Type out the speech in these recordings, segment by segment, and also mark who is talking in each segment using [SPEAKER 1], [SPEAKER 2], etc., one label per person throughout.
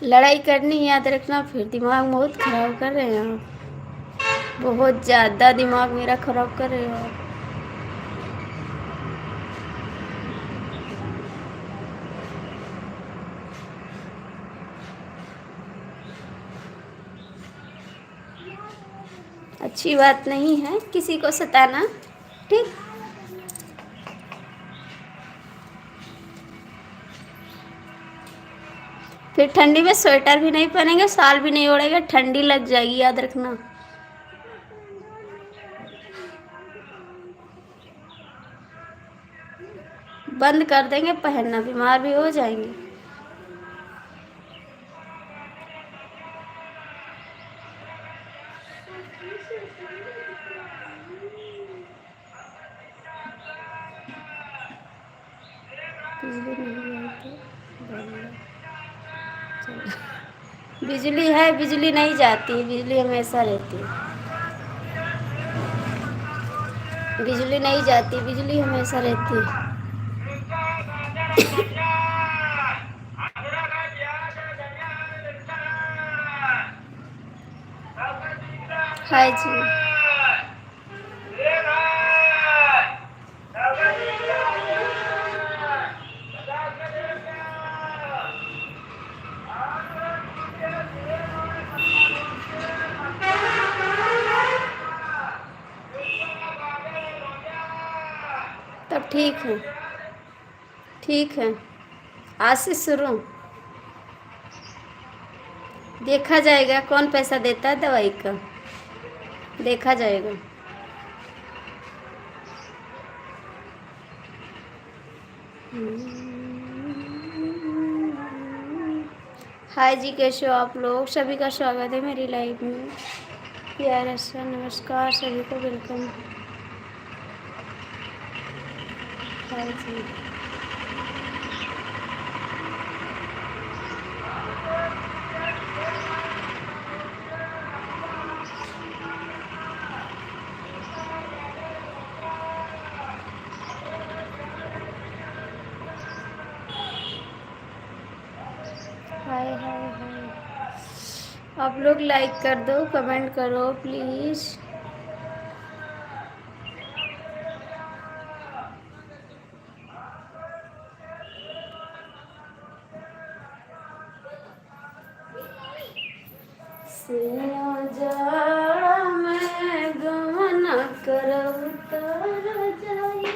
[SPEAKER 1] लड़ाई करनी याद रखना, फिर दिमाग बहुत खराब कर रहे हैं आप। बहुत ज़्यादा दिमाग मेरा खराब कर रहे हो आप। अच्छी बात नहीं है किसी को सताना, ठीक। फिर ठंडी में स्वेटर भी नहीं पहनेंगे, शाल भी नहीं ओढ़ेंगे, ठंडी लग जाएगी, याद रखना। बंद कर देंगे पहनना, बीमार भी हो जाएंगे। बिजली नहीं है तो बिजली है, बिजली नहीं जाती, बिजली हमेशा रहती है। बिजली नहीं जाती, बिजली हमेशा रहती है। हाय जी। तब ठीक है, ठीक है। आज से शुरू देखा जाएगा कौन पैसा देता है दवाई का, देखा जाएगा। हाय जी, कैसे हो आप लोग? सभी का स्वागत है मेरी लाइफ में। प्यारा सा नमस्कार, सभी को वेलकम। हाय जी। हाय हाय हाय। आप लोग लाइक कर दो, कमेंट करो प्लीज़। जाड़ा मैं गमन करब तर जाइए।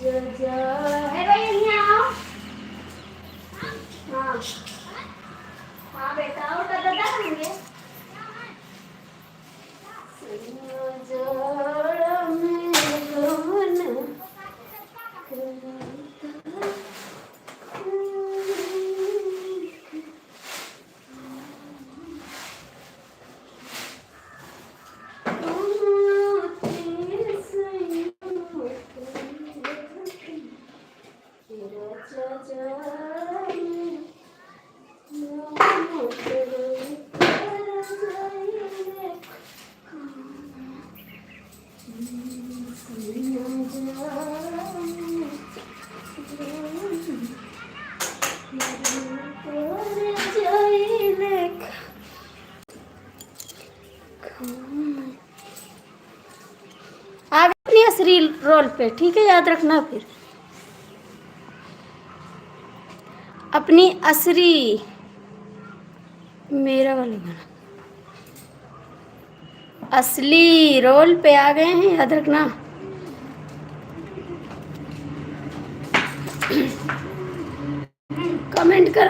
[SPEAKER 1] है भाई यहाँ आओ। हाँ हाँ बेटा और दादा करेंगे। आप अपनी असली रोल पे, ठीक है, याद रखना। फिर अपनी असली, मेरा वाला गाना, असली रोल पे आ गए हैं, याद रखना। कमेंट कर।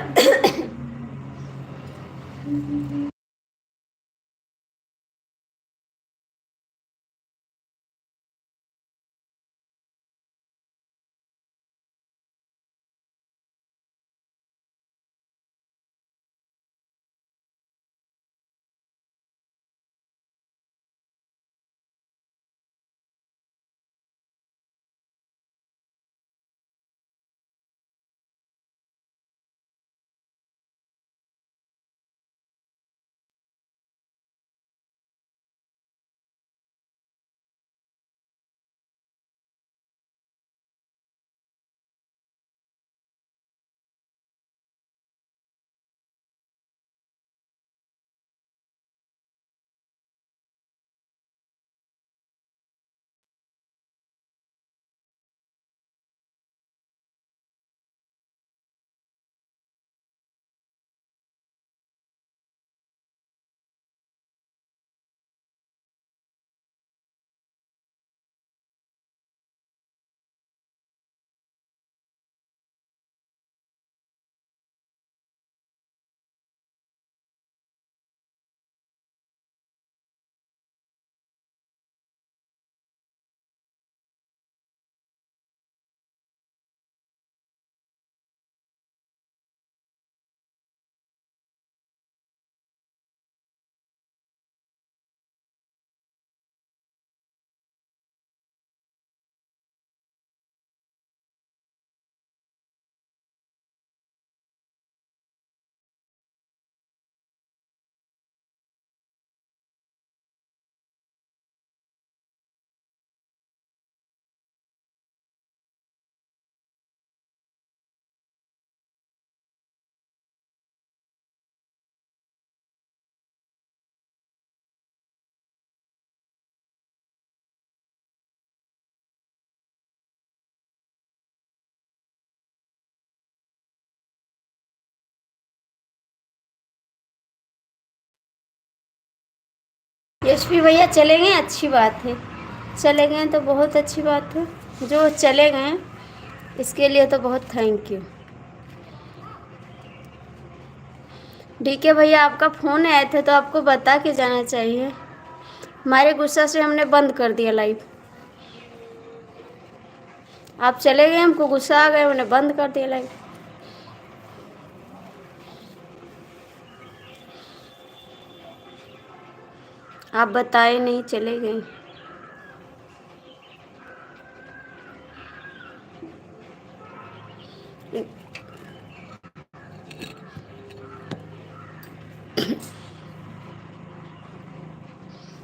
[SPEAKER 1] यशवी भैया चले गए, अच्छी बात है। चले गए तो बहुत अच्छी बात है। जो चले गए इसके लिए तो बहुत थैंक यू। डीके भैया आपका फ़ोन आए थे तो आपको बता के जाना चाहिए। हमारे गुस्सा से हमने बंद कर दिया लाइव। आप चले गए, हमको गुस्सा आ गया, हमने बंद कर दिया लाइव। आप बताए नहीं, चले गए।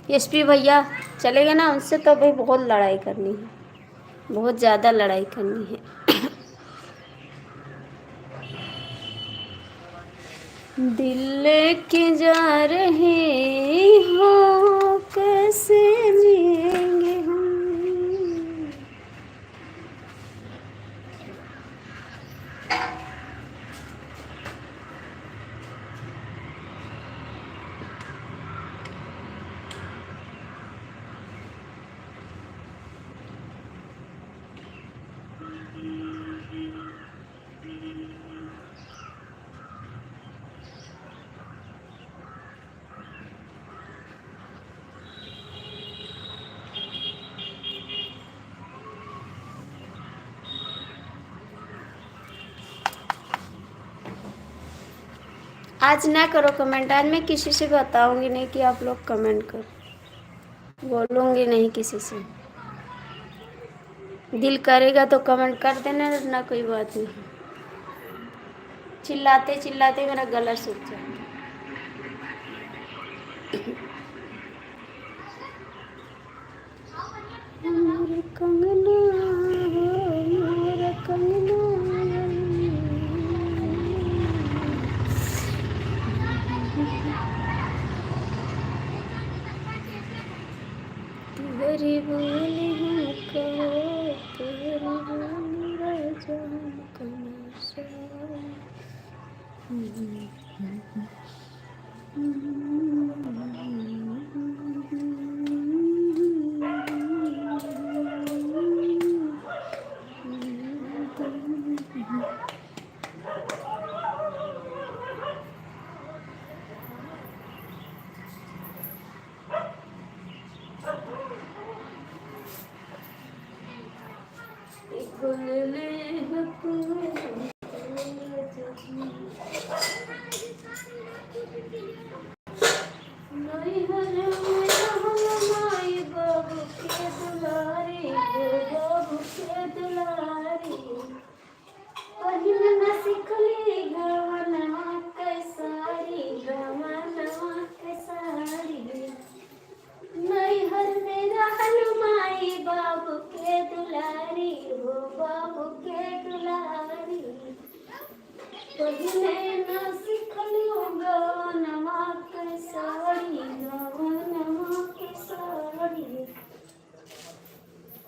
[SPEAKER 1] एसपी भैया चले गए ना, उनसे तो भाई बहुत लड़ाई करनी है, बहुत ज़्यादा लड़ाई करनी है। दिल लेके जा रहे हो कैसे जिएंगे हम। आज ना करो कमेंट, आज मैं किसी से बताऊंगी नहीं कि आप लोग कमेंट करो, बोलूंगी नहीं किसी से। दिल करेगा तो कमेंट कर देना, ना कोई बात नहीं। चिल्लाते चिल्लाते मेरा गला सूख जाए। मोर कंगना मोर कंगना तेरी बोली हमको, तेरी बोली राजा हमको।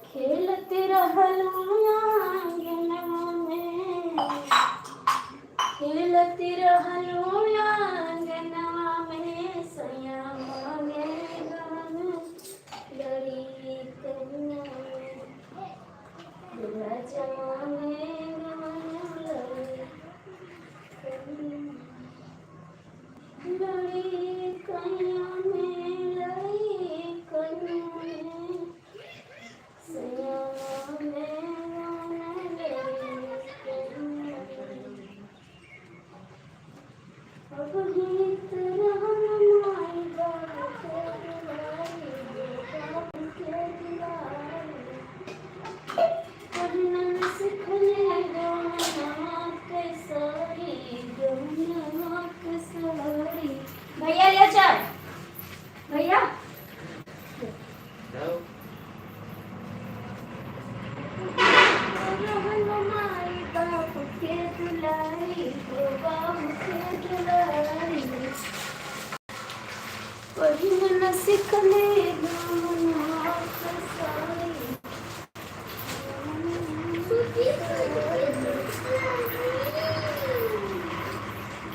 [SPEAKER 1] खेलते रहलू आंगनवा में, खेलते रहलू आंगनवा में, सैया मांगे गान लड़ी कन्या में, राजा मांगे गान लड़ी कन्या, लड़ी कन्या में, लड़ी कन्या में, सैया मांगे गान लड़ी कन्या में। अब गीत रहन माई बाबू के दुलारी, बाबू के दुलारी, पढ़ना सिखले गौना के सारी, गौना के सारी। भैया ले चल, भैया रहन माई बाबू के दुलारी, बाबू के दुलारी, पढ़ना सिखले गौना के सारी।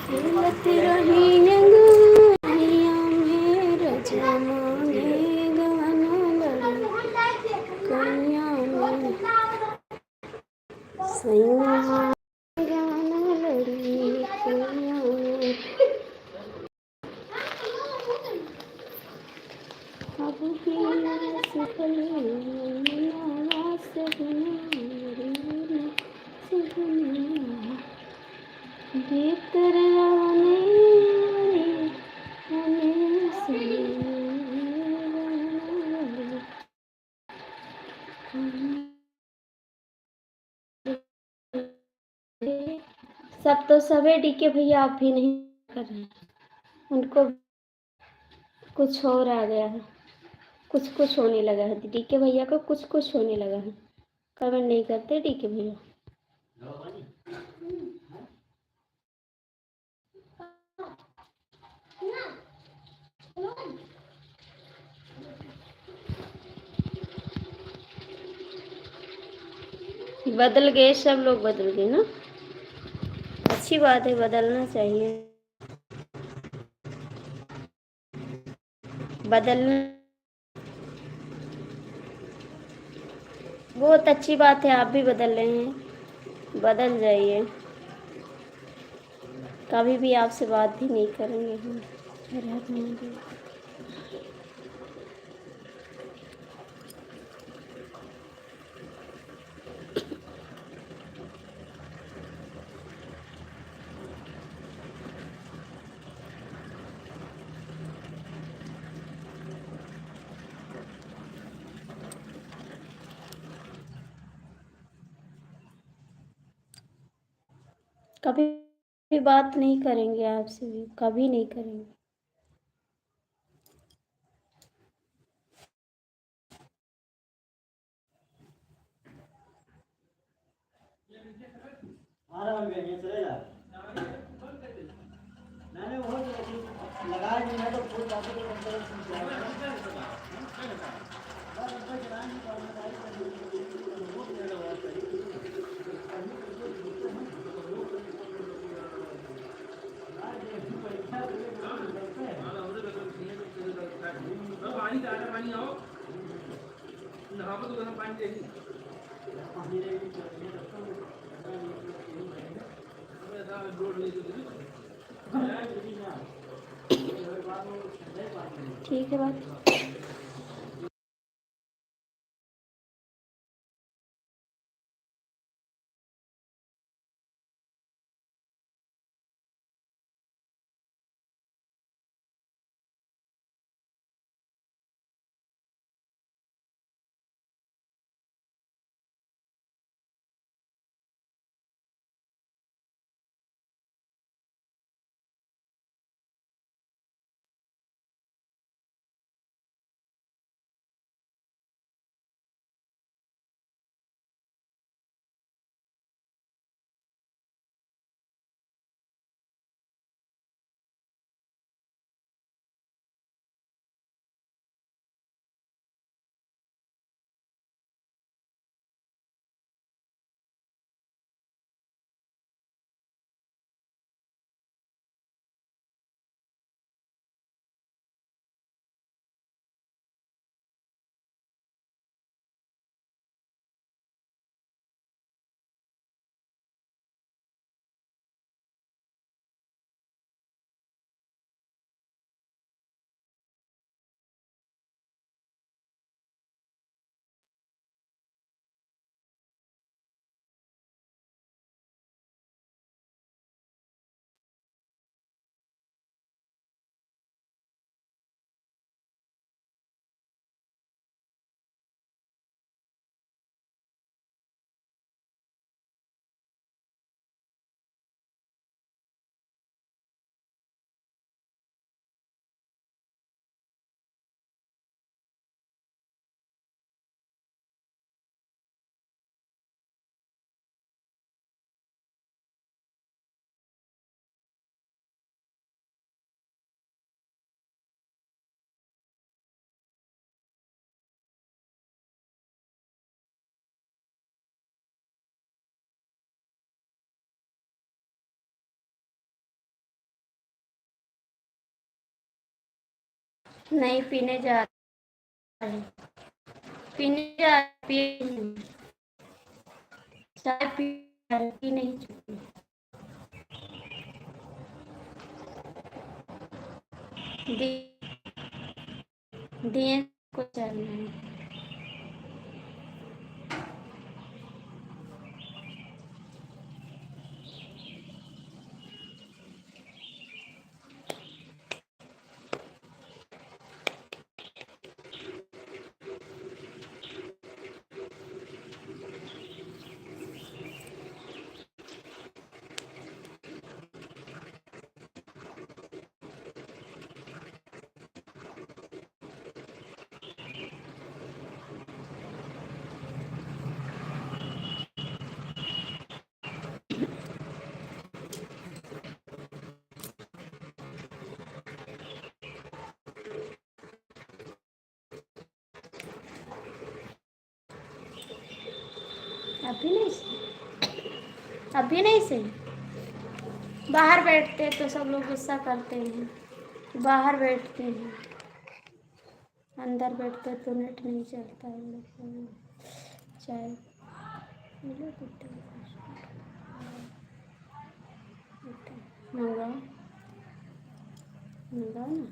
[SPEAKER 1] खेलते रही अंगनैया में, राजा मांगे गान लड़ी कन्या में, सैया मांगे गान लड़ी कन्या में। अब भी सिखले नवा से दुनिया से दुनिया, भीतर रहने हमें सब तो सबे डीके भैया, आप भी नहीं कर रहे हैं, उनको कुछ और आ गया है। कुछ कुछ होने लगा है, डीके भैया को कुछ कुछ होने लगा है। कमेंट नहीं करते डीके भैया। बदल गए, सब लोग बदल गए ना। अच्छी बात है, बदलना चाहिए। बदलना बहुत अच्छी बात है। आप भी बदल रहे हैं, बदल जाइए। कभी भी आपसे बात भी नहीं करेंगे हम। कभी भी बात नहीं करेंगे आपसे भी, कभी नहीं करेंगे। ठीक है बात। नहीं पीने जा रहे हैं। पीने जा पी चाय पी नहीं चुकी। दिए को चलना है। अभी नहीं सही, अभी नहीं सही। बाहर बैठते तो सब लोग गुस्सा करते हैं, बाहर बैठते हैं, अंदर बैठते तो नेट नहीं चलता है। चाय मंगाओ, मंगाओ ना।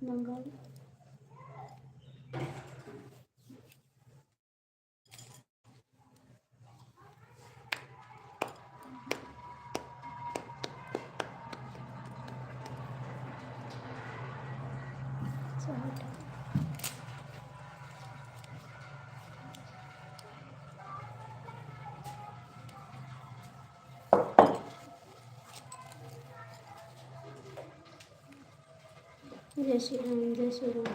[SPEAKER 1] मंगाओ। जय श्री राम, जय श्री राम।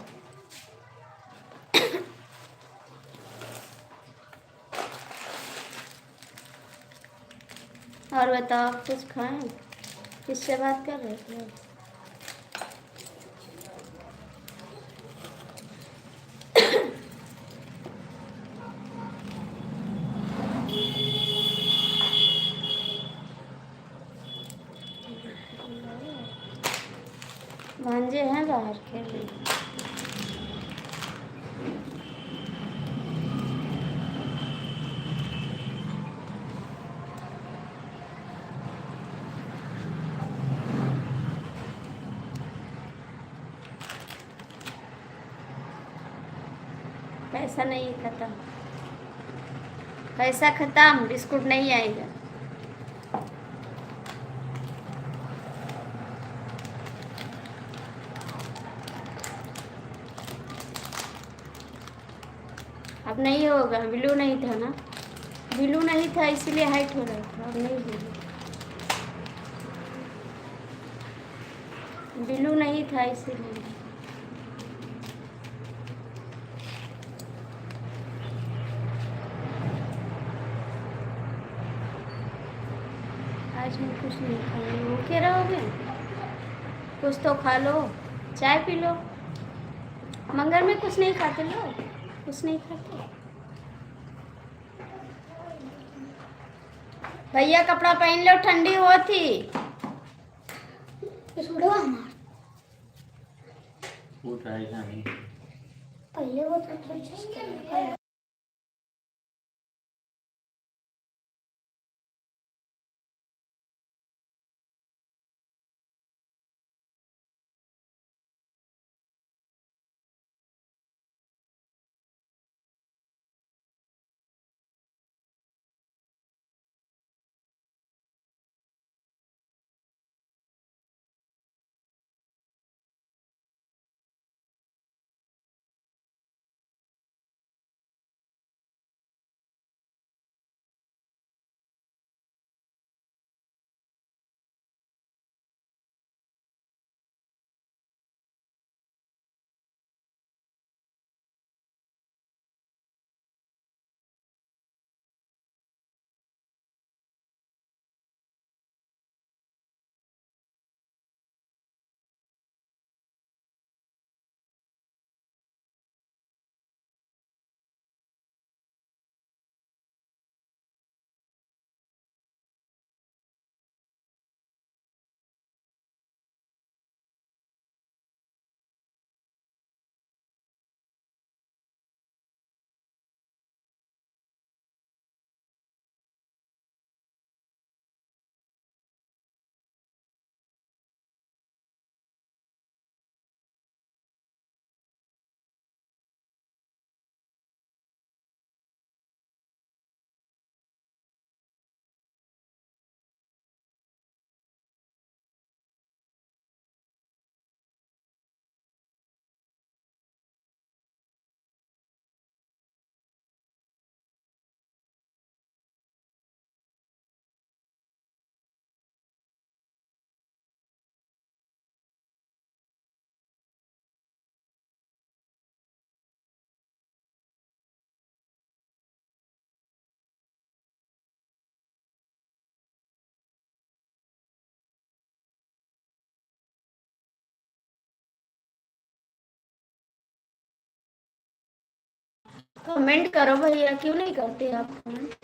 [SPEAKER 1] और बताओ, कुछ खाएं? किससे बात कर रहे थे? भांजे हैं बाहर खेल रहे। पैसा नहीं खत्म, पैसा खत्म, बिस्कुट नहीं आएगा। अब नहीं होगा, ब्लू नहीं था ना, ब्लू नहीं था इसलिए हाइट हो रहा था, अब नहीं होगा। ब्लू नहीं था इसीलिए। आज हम कुछ नहीं खाएंगे, भूखे रहोगे? कुछ तो खा लो, चाय पी लो। मंगर में कुछ नहीं खाते लोग, कुछ नहीं खाते। भैया कपड़ा पहन लो, ठंडी हो थी। पहले वो तो कमेंट करो भैया, क्यों नहीं करते आप कमेंट?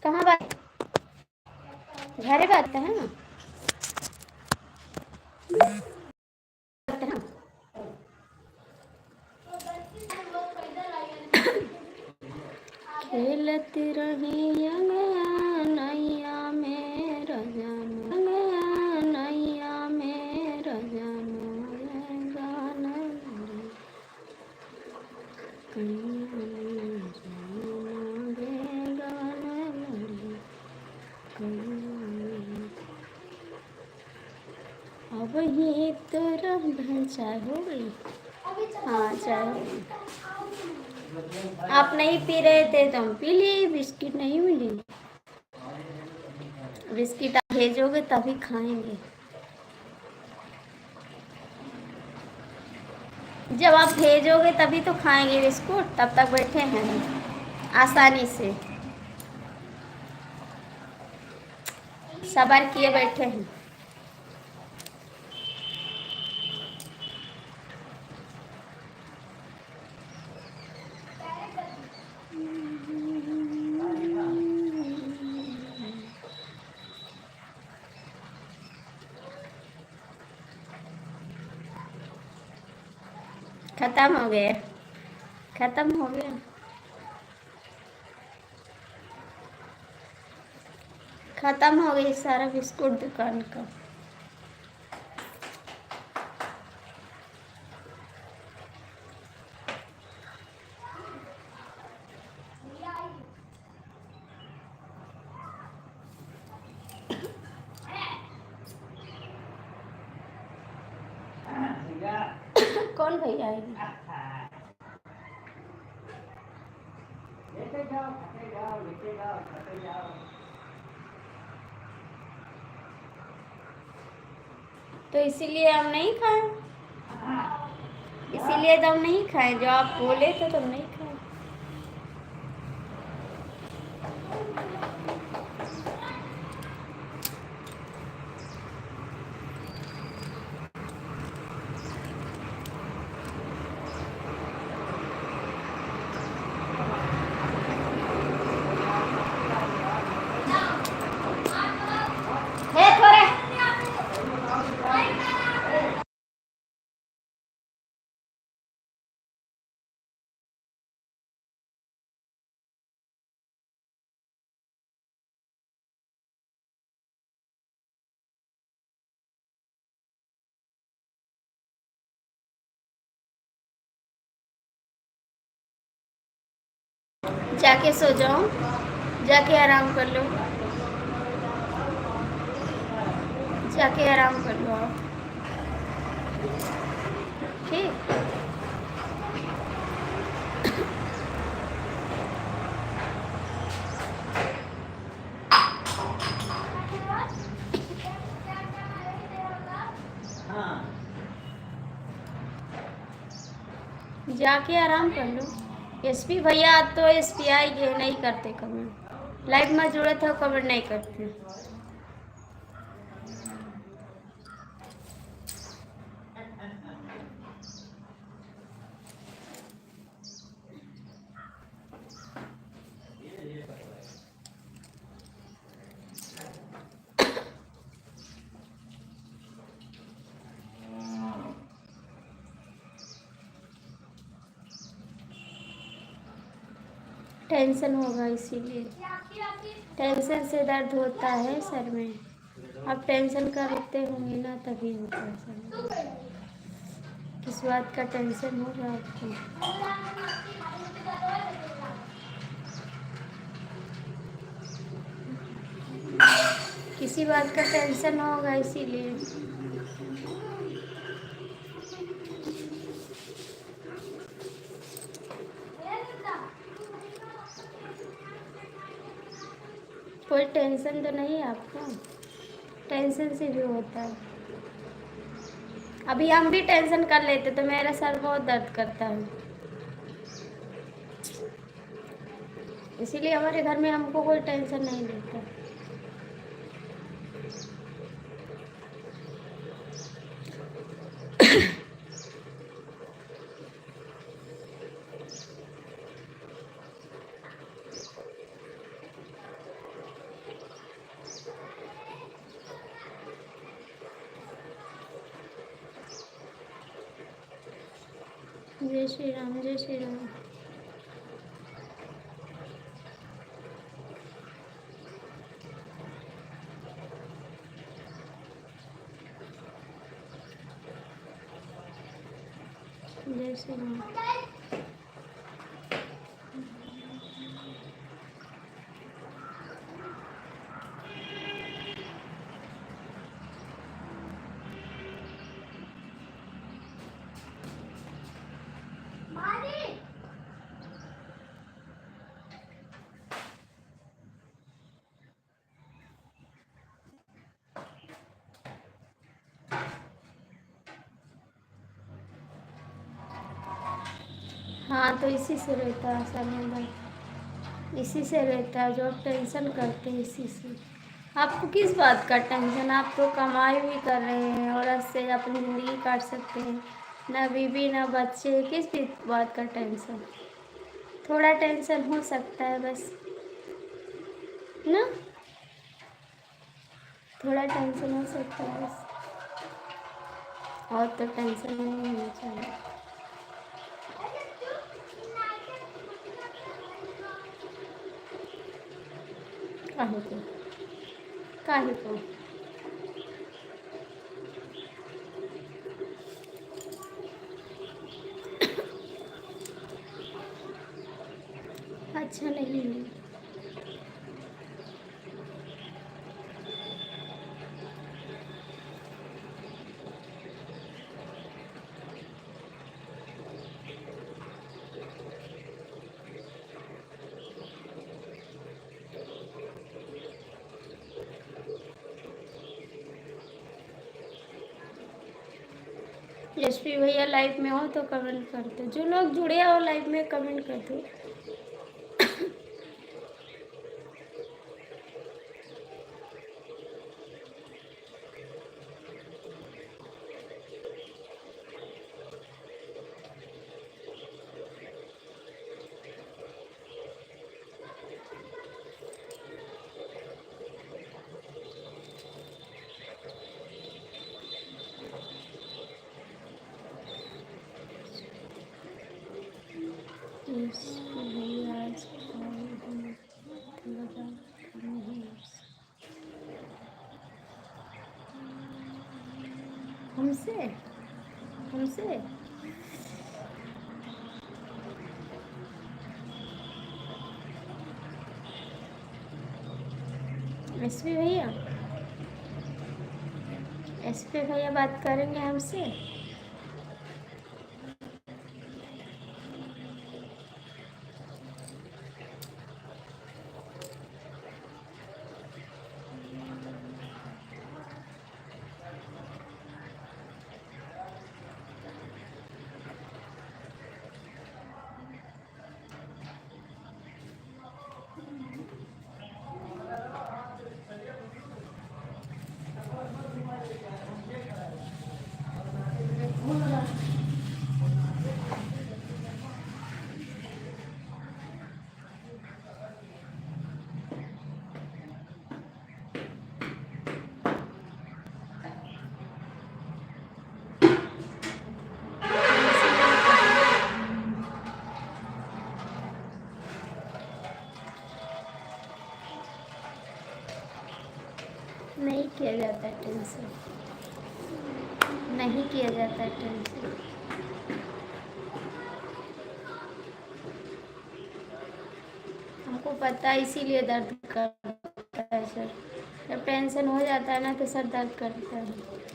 [SPEAKER 1] कहाँ बात? घरे बात है ना? खेलती रही नैया में रजाना, नैया में रजाना, गाना अब ये तो रंधन चाय हो गई। हाँ चाय हो गई। आप नहीं पी रहे थे तो हम पी लिए। बिस्किट नहीं मिली, बिस्किट आप भेजोगे तभी खाएंगे। जब आप भेजोगे तभी तो खाएंगे बिस्कुट, तब तक बैठे हैं आसानी से, सब्र किए बैठे हैं। खत्म हो गया, खत्म हो गया, खत्म हो गई सारा बिस्कुट दुकान का। कौन भैया आएगी? लेते जाओ, लेते जाओ, लेते जाओ, लेते जाओ। तो इसीलिए हम नहीं खाए, इसीलिए तो हम नहीं खाए, जो आप बोले थे तो हम नहीं खाए। हे थोड़े जाके सो जाओ, जाके आराम कर लो, जाके आराम कर लो आप, ठीक। जाके आराम कर लो। एसपी भैया तो एसपीआई ये नहीं करते कमेंट, लाइव में जुड़े थे कमेंट नहीं करते। टेंशन होगा इसीलिए, टेंशन से दर्द होता है सर में। आप टेंशन करते होंगे ना तभी होता है सर में। किस बात का टेंशन होगा आपको? किसी बात का टेंशन होगा इसीलिए। कोई टेंशन तो नहीं है आपको? टेंशन से भी होता है। अभी हम भी टेंशन कर लेते तो मेरा सर बहुत दर्द करता है, इसीलिए हमारे घर में हमको कोई टेंशन नहीं देता। जय श्री राम, जय श्री राम। जय श्री राम। हाँ, तो इसी से रहता है सर में दर्द, इसी से रहता है, जो आप टेंशन करते हैं इसी से। आपको किस बात का टेंशन? आप तो कमाई भी कर रहे हैं और इससे अपनी ज़िंदगी काट सकते हैं, ना बीवी ना बच्चे, किस भी बात का टेंशन? थोड़ा टेंशन हो सकता है बस ना, थोड़ा टेंशन हो सकता है बस, और तो टेंशन नहीं होनी चाहिए। काहे को, काहे को? अच्छा नहीं है। एसपी भैया लाइव में हो तो कमेंट कर दो, जो लोग जुड़े हो लाइव में कमेंट कर दो। एसपी भैया आज हमसे हमसे एसपी भैया बात करेंगे हमसे। नहीं किया जाता है टेंशन, नहीं किया जाता है टेंशन। हमको पता है, इसीलिए दर्द करता है सर। जब टेंशन हो जाता है ना तो सर दर्द करता है।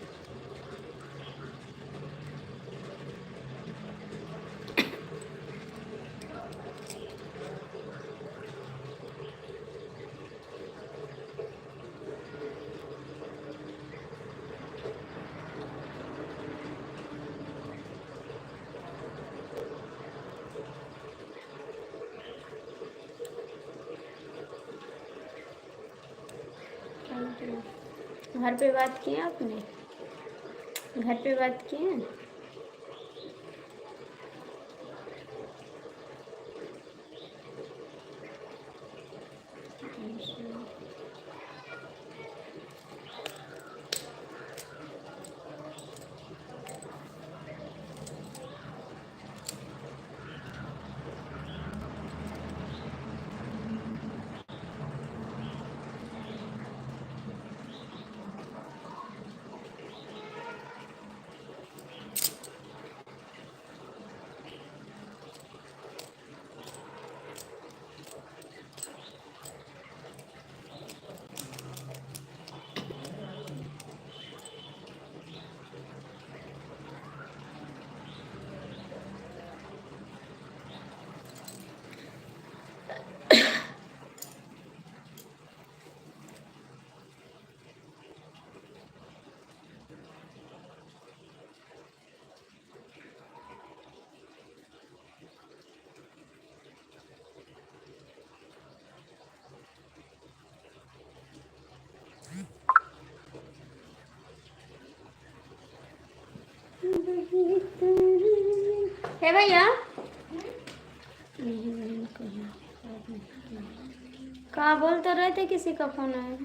[SPEAKER 1] घर पे बात किए आपने? घर पे बात किए? है भैया कहाँ बोल तो रहे थे किसी का फोन आया है,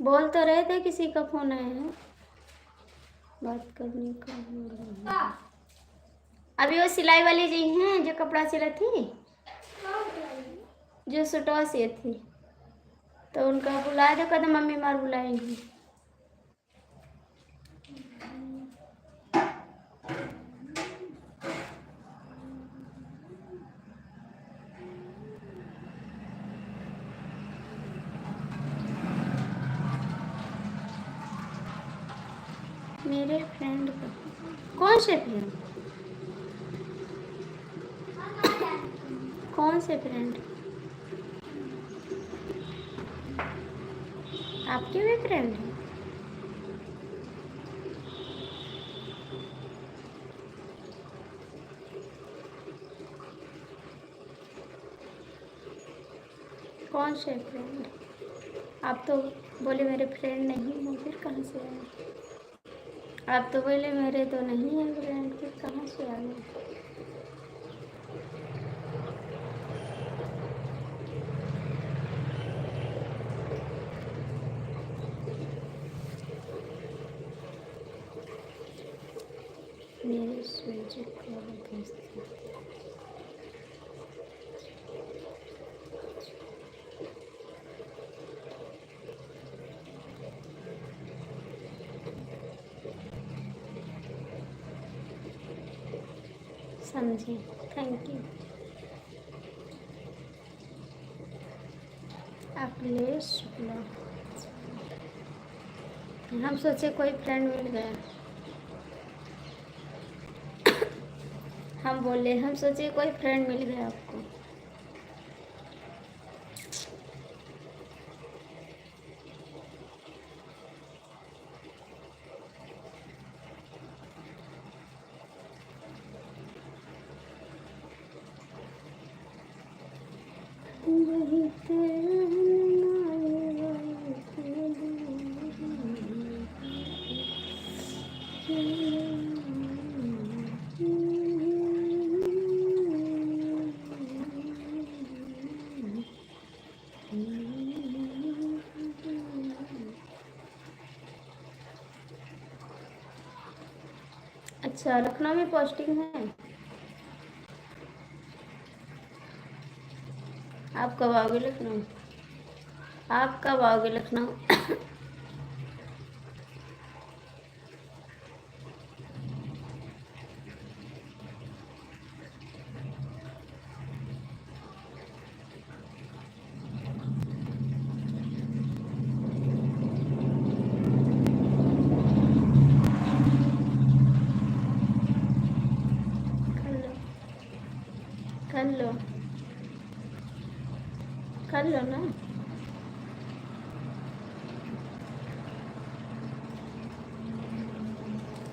[SPEAKER 1] बोल तो रहे थे किसी का फोन आया है बात करने का। अभी वो सिलाई वाली जी हैं जो कपड़ा सिला थी, जो सूटवा सी थी, तो उनका बुला दो, कदम मम्मी मार बुलाएंगी। मेरे फ्रेंड का कौन से फ्रेंड? कौन से फ्रेंड? आपके भी फ्रेंड हैं? कौन से फ्रेंड? आप तो बोले मेरे फ्रेंड नहीं हैं, फिर कहाँ से आए? आप तो बोले मेरे तो नहीं है फ्रेंड, फिर कहाँ से आ गए? मेरे सूरज को भेजते। समझे, थैंक यू। अखिलेश शुक्ला, हम सोचे कोई फ्रेंड मिल गया। हम बोले हम सोचे कोई फ्रेंड मिल गया आपको। अच्छा, लखनऊ में पोस्टिंग है। आप कब आओगे लखनऊ? आप कब आओगे लखनऊ? कर लो, कर लो ना।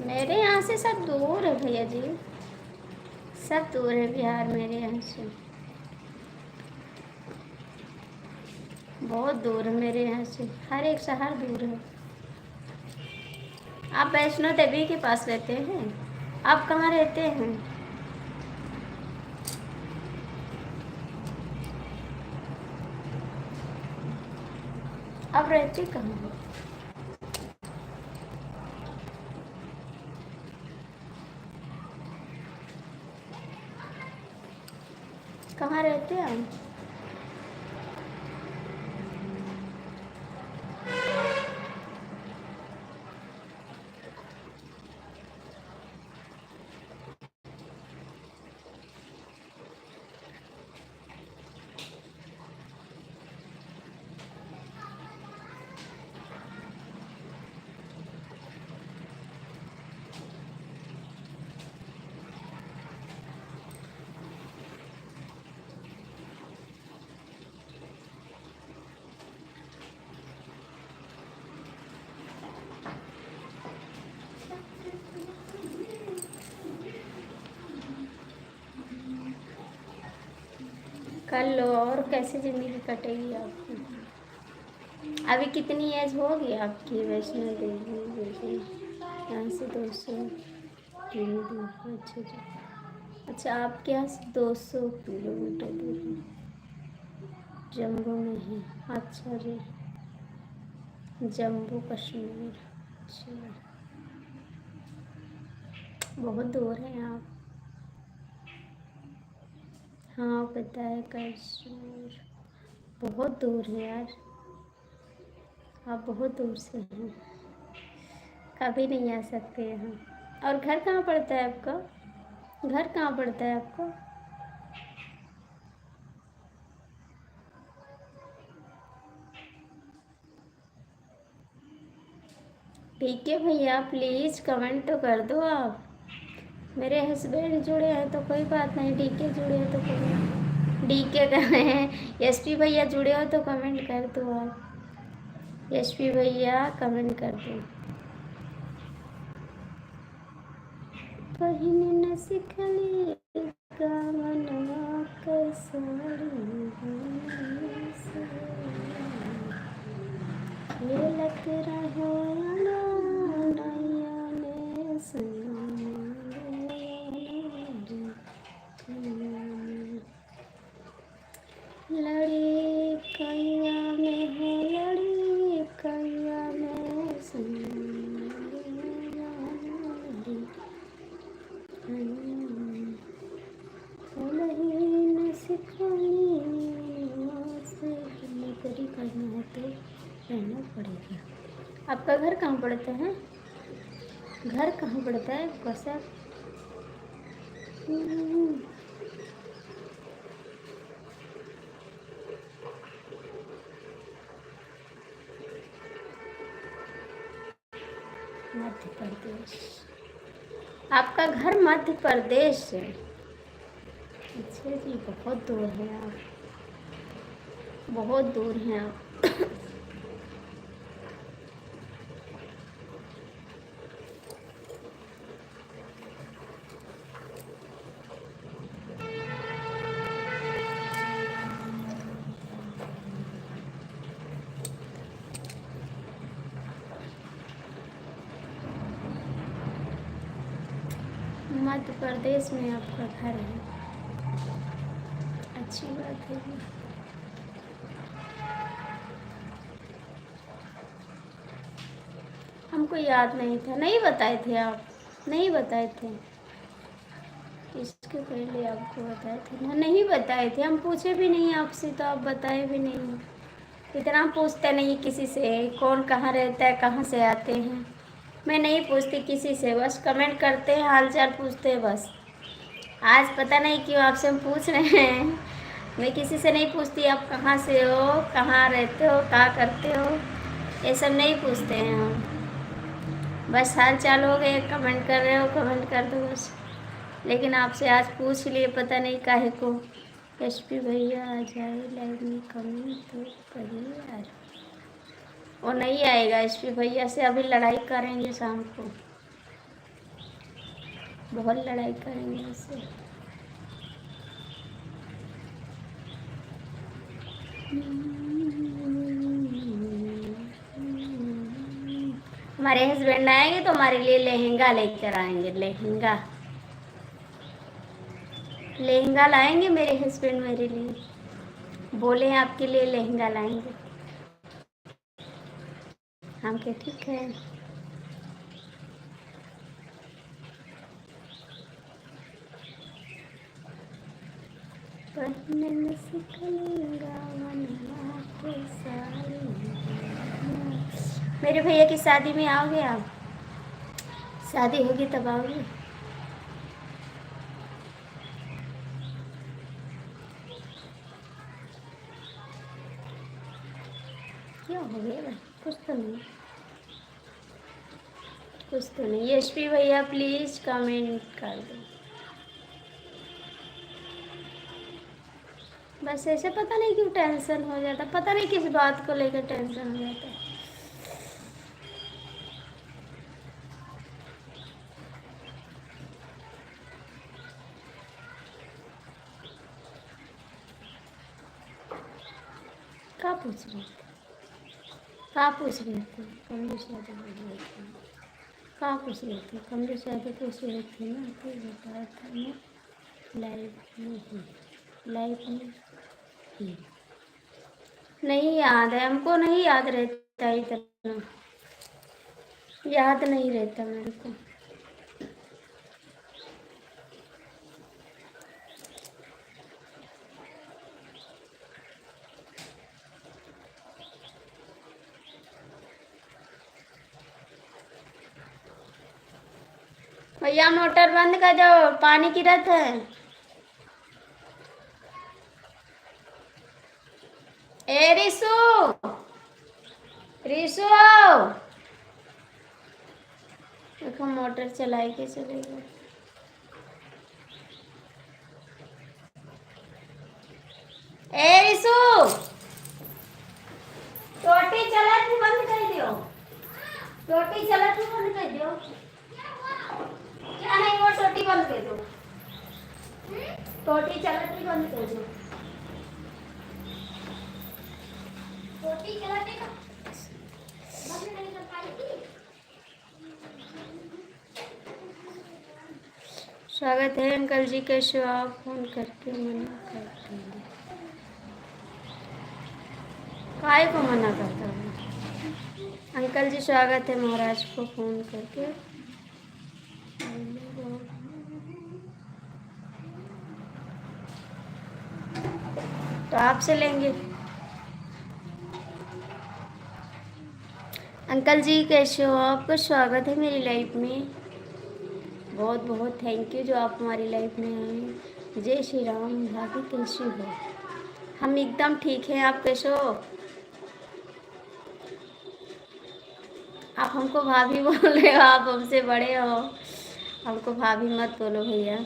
[SPEAKER 1] मेरे यहाँ से सब दूर है भैया जी, सब दूर है बिहार मेरे यहाँ से, बहुत दूर है मेरे यहाँ से, हर एक शहर दूर है। आप वैष्णो देवी के पास रहते हैं? आप कहाँ रहते हैं? आप रहते कहाँ हैं? कहाँ रहते हैं आप? कर लो, और कैसे ज़िंदगी कटेगी आपकी? अभी कितनी एज होगी आपकी वैष्णो देवी जैसे? यहाँ से 200 किलोमीटर। अच्छा अच्छा, अच्छा आपके यहाँ से 200 किलोमीटर दूर है, जम्मू में है। अच्छा जी, जम्मू कश्मीर। अच्छा, बहुत दूर है आप। हाँ पता है, कश्मीर बहुत दूर है यार, आप बहुत दूर से हैं, कभी नहीं आ सकते यहाँ। और घर कहाँ पड़ता है आपका? घर कहाँ पड़ता है आपका? ठीक है भैया, प्लीज़ कमेंट तो कर दो आप। मेरे हस्बैंड जुड़े हैं तो कोई बात नहीं, डीके जुड़े हो तो कोई, डीके कर रहे हैं, एसपी भैया जुड़े हो तो कमेंट कर दो आप। एसपी भैया कमेंट कर दो। पहिने न सिखली गावनवा कर साड़ी लग रहो नैया में लड़ी कैया में हो लड़ी कैया में नहीं सिखानी नौकरी करना है तो रहना पड़ेगा। आपका घर कहाँ पड़ता है? घर कहाँ पड़ता है कैसा? मध्य प्रदेश। आपका घर मध्य प्रदेश है? अच्छा जी, बहुत दूर है आप, बहुत दूर हैं आप। मध्य प्रदेश में आपका घर है, अच्छी बात है। हमको याद नहीं था, नहीं बताए थे आप, नहीं बताए थे। इसके पहले आपको बताए थे ना? नहीं बताए थे, हम पूछे भी नहीं आपसे तो आप बताए भी नहीं। इतना पूछते नहीं किसी से, कौन कहाँ रहता है, कहाँ से आते हैं। मैं नहीं पूछती किसी से, बस कमेंट करते हैं, हालचाल पूछते हैं बस। आज पता नहीं क्यों आपसे हम पूछ रहे हैं। मैं किसी से नहीं पूछती आप कहाँ से हो, कहाँ रहते हो, क्या करते हो, ये सब नहीं पूछते हैं हम। बस हाल चाल हो गए, कमेंट कर रहे हो कमेंट कर दो बस। लेकिन आपसे आज पूछ लिए, पता नहीं काहे को। एसपी भैया आ जाए लाइव में कमेंट तो करिए यार। वो नहीं आएगा एसपी भैया से, अभी लड़ाई करेंगे शाम को, बहुत लड़ाई करेंगे उससे। हमारे हस्बैंड आएंगे तो हमारे लिए लहंगा लेकर आएंगे, लहंगा लहंगा लाएंगे मेरे हस्बैंड मेरे लिए, बोले हैं आपके लिए लहंगा लाएंगे। हम क्या ठीक है। मेरे भैया की शादी में आओगे आप? शादी होगी तब आओगे? क्या हो गया भाई? कुछ तो नहीं, कुछ तो नहीं। एसपी भैया प्लीज कमेंट कर दो बस। ऐसे पता नहीं क्यों टेंशन हो जाता, पता नहीं किस बात को लेकर टेंशन हो जाता है। क्या पूछ रहे थे? क्या पूछ रहे थे? कमलेश यादव बोल रहे थे। क्या पूछ रहे थे? कमलेश यादव पूछ रहे थे ना, तो बताया था मैं लाइव में हूँ, लाइव में हूँ। नहीं याद है हमको, नहीं याद रहता इतना, याद नहीं रहता मेरे को। भैया मोटर बंद कर दो, पानी गिरत है। ए रिसु, रिसु देखो मोटर चलाई के चलेगा। ए रिसु, टोटी चला तू बंद कर दियो, टोटी चला तू बंद कर दियो। क्या नहीं, वो टोटी बंद कर दो, टोटी चला तू बंद कर दो, टोटी चलाते का स्वागत है अंकल जी, कैसे हो आप? फोन करके मना कर देंगे। काय को मना करता हूँ? अंकल जी स्वागत है महाराज को फोन करके। तो आपसे लेंगे। अंकल जी कैसे हो? आपका स्वागत है मेरी लाइफ में। बहुत बहुत थैंक यू जो आप हमारी लाइफ में आए। जय श्री राम। भाभी कैसे हो? हम एकदम ठीक हैं, आप कैसे हो? आप हमको भाभी बोल रहे हो, आप हमसे बड़े हो, हमको भाभी मत बोलो भैया।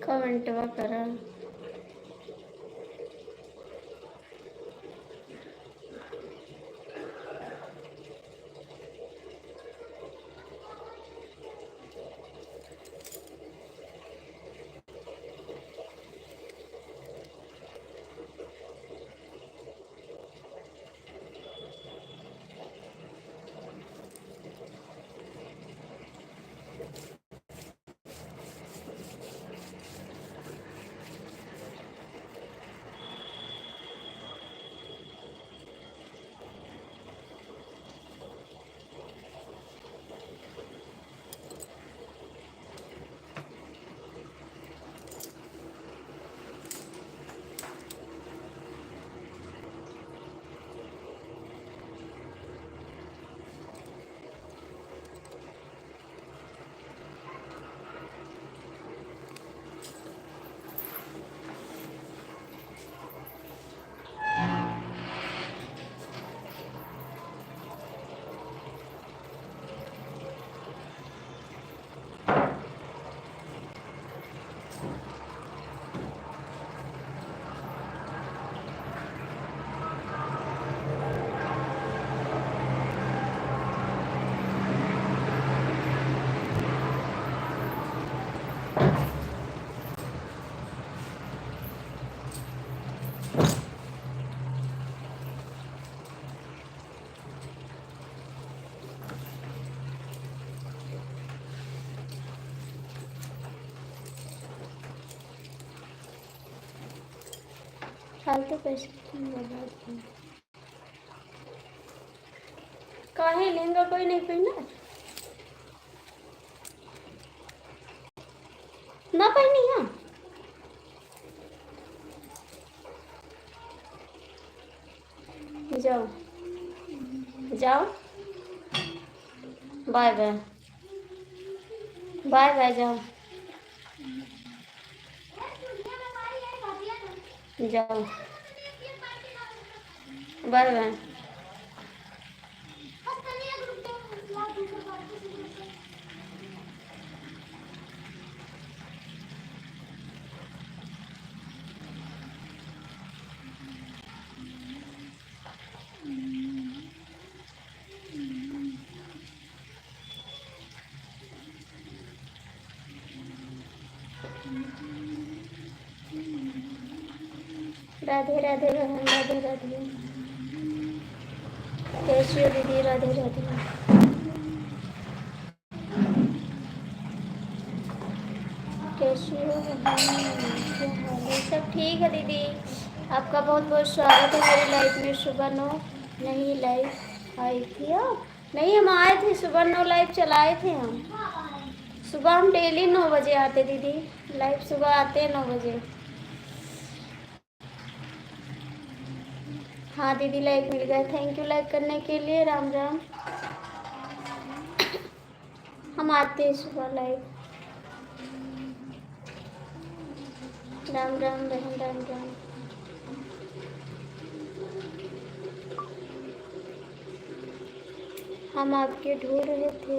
[SPEAKER 1] कमेंट करा। फालतू पैसे काहे लेंगा, कोई नहीं पहना ना पहनी। हाँ जाओ जाओ, बाय बाय बाय बाय, जाओ जाओ, बाय बाय। राधे राधे बहन, राधे राधे। कैसी हो दीदी? राधे राधे। कैसी हो बहन? क्या हाल है? सब ठीक है दीदी। आपका बहुत बहुत स्वागत है मेरी लाइफ में। सुबह 9 नहीं लाइव आई थी आप? नहीं, हम आए थे सुबह 9 लाइव चलाए थे हम। सुबह हम डेली 9 बजे आते दीदी, लाइव सुबह आते हैं 9 बजे। हाँ दीदी लाइक मिल गया, थैंक यू लाइक करने के लिए। राम राम। हम आते हैं सुबह लाइव। राम राम बहन, राम राम। हम आपके ढूंढ रहे थे,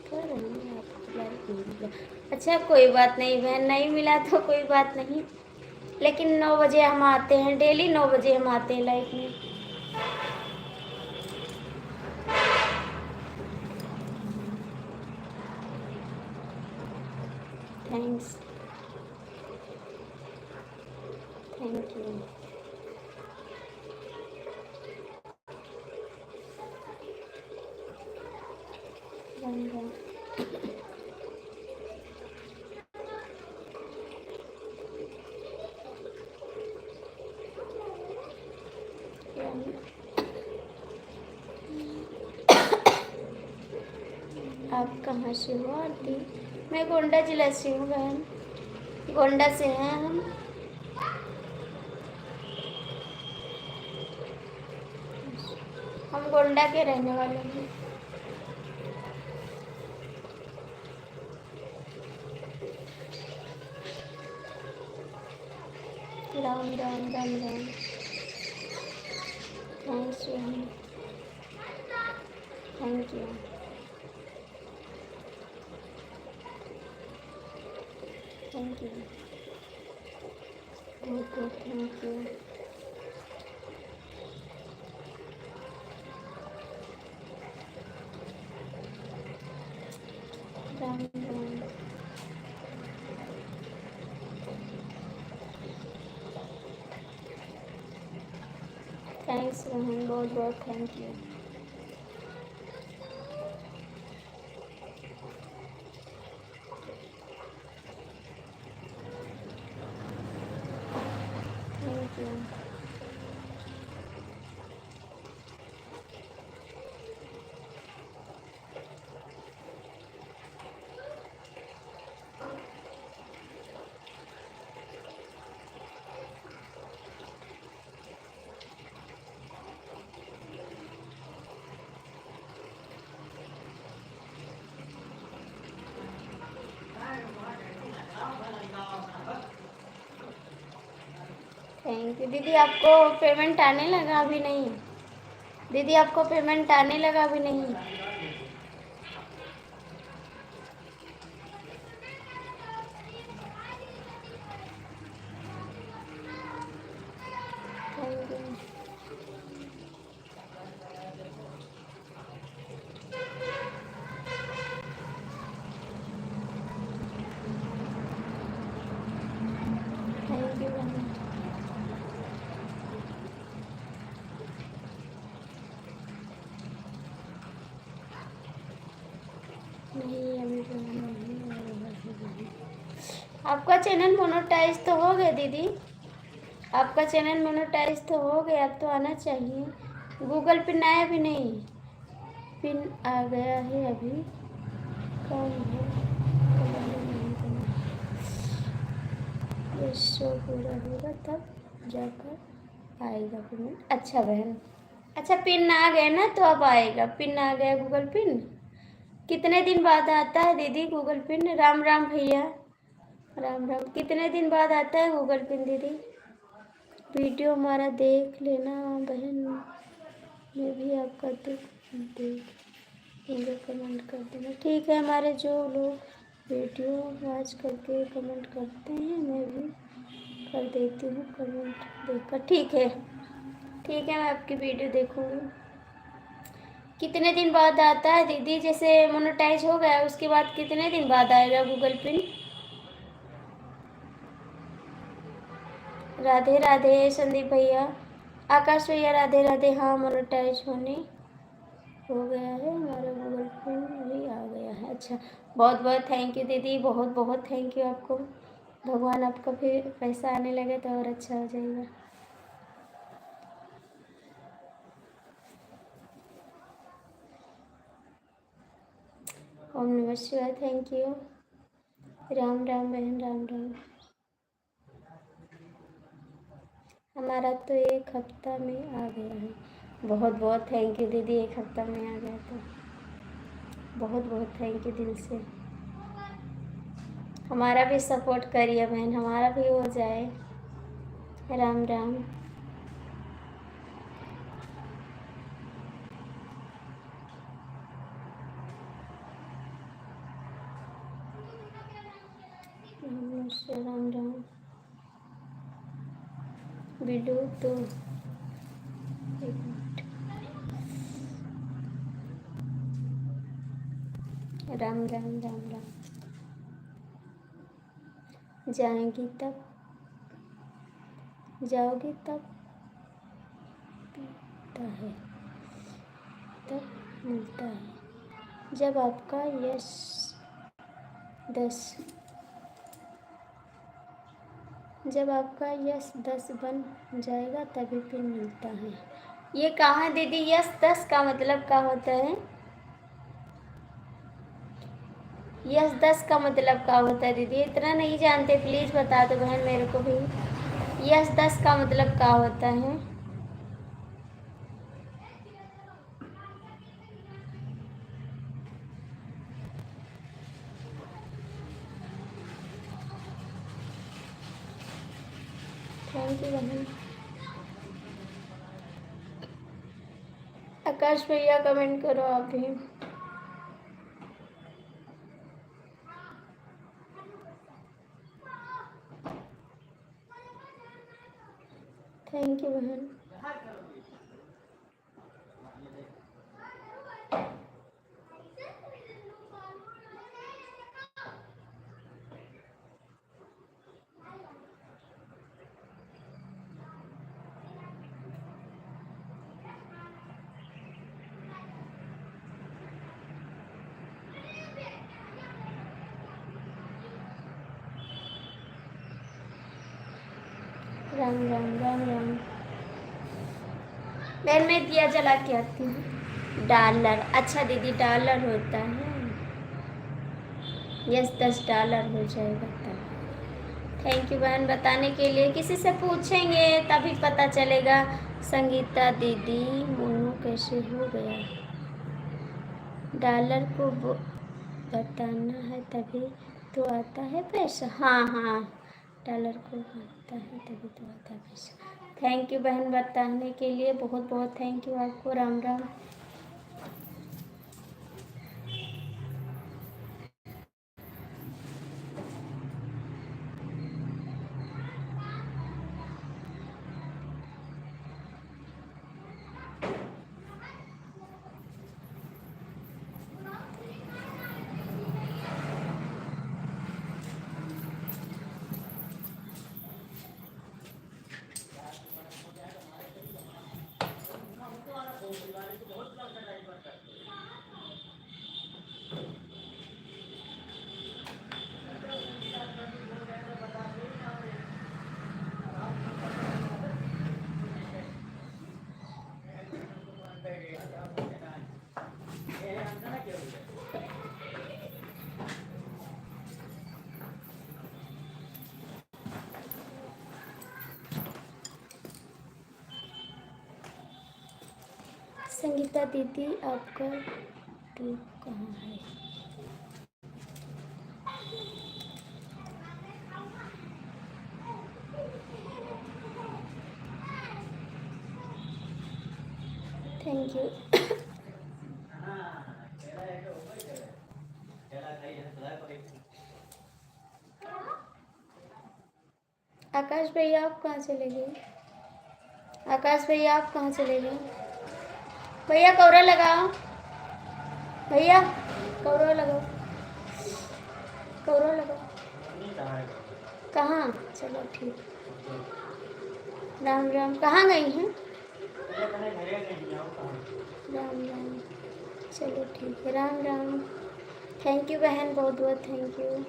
[SPEAKER 1] कर हमने आपको यार नहीं मिला। अच्छा कोई बात नहीं बहन, नहीं मिला तो कोई बात नहीं, लेकिन 9 बजे हम आते हैं, डेली 9 बजे हम आते हैं लाइफ में। Thanks, thank you. आप कहाँ से हो आंटी? मैं गोंडा जिला से हूँ बहन, गोंडा से हैं हम गोंडा के रहने वाले हैं। राम राम राम राम। थैंक्स बहन, थैंक यू, थैंक यू, बहुत बहुत thank you. Ram Ram. Thanks बहन, बहुत बहुत thank you. Thank you. Thank you दीदी। आपको पेमेंट आने लगा अभी नहीं? दीदी आपको पेमेंट आने लगा अभी नहीं? Thank you. थैंक यू बहन। नहीं अभी तो नहीं आया। आपका चैनल मोनेटाइज तो हो गया दीदी, आपका चैनल मोनेटाइज तो हो गया, अब तो आना चाहिए। गूगल पिन आया भी नहीं? पिन आ गया है अभी, कौन है? ये शो पूरा होगा तब जाकर आएगा पेमेंट। अच्छा बहन, अच्छा पिन आ गया ना तो अब आएगा। पिन आ गया गूगल पिन। कितने दिन बाद आता है दीदी गूगल पिन? राम राम भैया, राम राम। कितने दिन बाद आता है गूगल पिन दीदी? वीडियो हमारा देख लेना बहन, मैं भी आपका देख मुझे कमेंट कर देना। ठीक है, हमारे जो लोग वीडियो वॉच करके कमेंट करते हैं मैं भी कर देती हूँ कमेंट देखकर। ठीक है, ठीक है, मैं आपकी वीडियो देखूँगी। कितने दिन बाद आता है दीदी? जैसे मोनेटाइज हो गया उसके बाद कितने दिन बाद आएगा गूगल पिन? राधे राधे संदीप भैया, आकाश भैया राधे राधे। हाँ मोनेटाइज होने हो गया है हमारा, गूगल पिन भी आ गया है। अच्छा, बहुत बहुत थैंक यू दीदी, बहुत बहुत थैंक यू आपको। भगवान आपका फिर पैसा आने लगे तो और अच्छा हो जाएगा। ओम नमः शिवाय, थैंक यू। राम राम बहन, राम राम। हमारा तो 1 हफ्ता में आ गया है। बहुत बहुत थैंक यू दीदी, 1 हफ्ता में आ गया तो बहुत बहुत थैंक यू दिल से। हमारा भी सपोर्ट करिए बहन, हमारा भी हो जाए। राम राम। नमस्ते। राम राम। बिल्लू तो एक मिनट। राम राम राम राम। जाएंगी तब, जाओगी तब मिलता है, तब मिलता है जब आपका यश 10 जब आपका यश 10 बन जाएगा तभी फिर मिलता है। ये कहाँ दीदी? यश 10 का मतलब क्या होता है? यश 10 का मतलब क्या होता है दीदी? इतना नहीं जानते, प्लीज़ बता दो बहन मेरे को भी। यश 10 का मतलब क्या होता है? थैंक यू बहन। आकाश भैया कमेंट करो आप भी। थैंक यू बहन। राम राम राम राम। बहन मैं दिया जला के आती हूँ। डॉलर, अच्छा दीदी डॉलर होता है। यस $10 हो जाएगा तब। थैंक यू बहन बताने के लिए। किसी से पूछेंगे तभी पता चलेगा। संगीता दीदी मोनू कैसे हो गया? डॉलर को बताना है तभी तो आता है पैसा। हाँ हाँ, डॉलर को आता है तभी तो आता है पैसा। थैंक यू बहन बताने के लिए, बहुत बहुत थैंक यू आपको। राम राम। संगीता दीदी आपका ट्यूब कहाँ है? Thank you. आकाश भैया आप कहाँ चले गए? आकाश भैया आप कहाँ चले गए? भैया कौरा लगाओ, भैया कौरा लगाओ, कौरा लगाओ। कहाँ? चलो ठीक। राम राम। कहाँ गई हैं? राम राम। चलो ठीक है। राम राम। थैंक यू बहन, बहुत बहुत थैंक यू।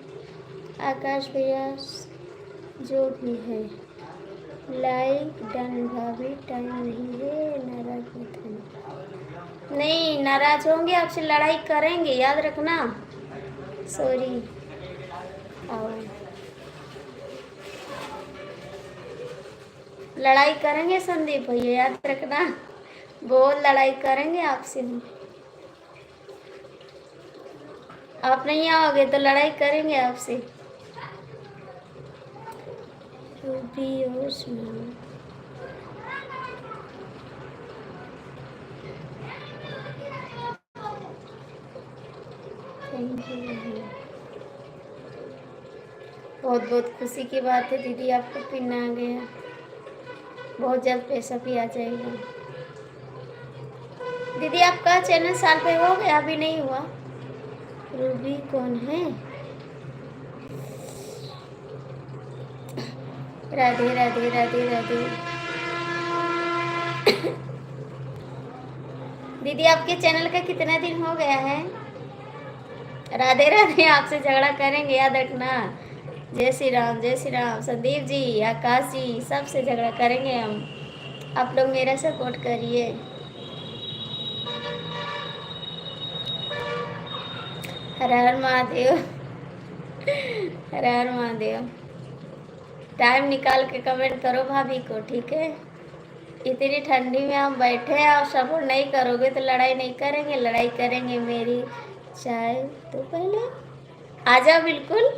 [SPEAKER 1] आकाश भैया जो भी है लाइक डन। भाभी टाइम नहीं है, नाराज मत होना। नहीं नाराज होंगे, आपसे लड़ाई करेंगे, याद रखना। सॉरी। आओ लड़ाई करेंगे संदीप भैया, याद रखना। बहुत लड़ाई करेंगे आपसे हम। आप नहीं आओगे तो लड़ाई करेंगे आपसे। रूबी और सुनाओ। Thank you. बहुत बहुत खुशी की बात है दीदी, आपको पिन आ गया। बहुत जल्द पैसा भी आ जाएगा। दीदी आपका चैनल साल पे हो गया, अभी नहीं हुआ। रूबी कौन है? राधे राधे राधे राधे। दीदी आपके चैनल का कितना दिन हो गया है? राधे राधे। आपसे झगड़ा करेंगे याद रखना। जय श्री राम, जय श्री राम। संदीप जी, आकाश जी, सबसे झगड़ा करेंगे हम। आप लोग मेरा सपोर्ट करिए। हर हर महादेव, हर हर महादेव। टाइम निकाल के कमेंट करो भाभी को, ठीक है? इतनी ठंडी में हम बैठे हैं, आप सपोर्ट नहीं करोगे तो लड़ाई नहीं करेंगे, लड़ाई करेंगे। मेरी चाय तो पहले आ जाओ, बिल्कुल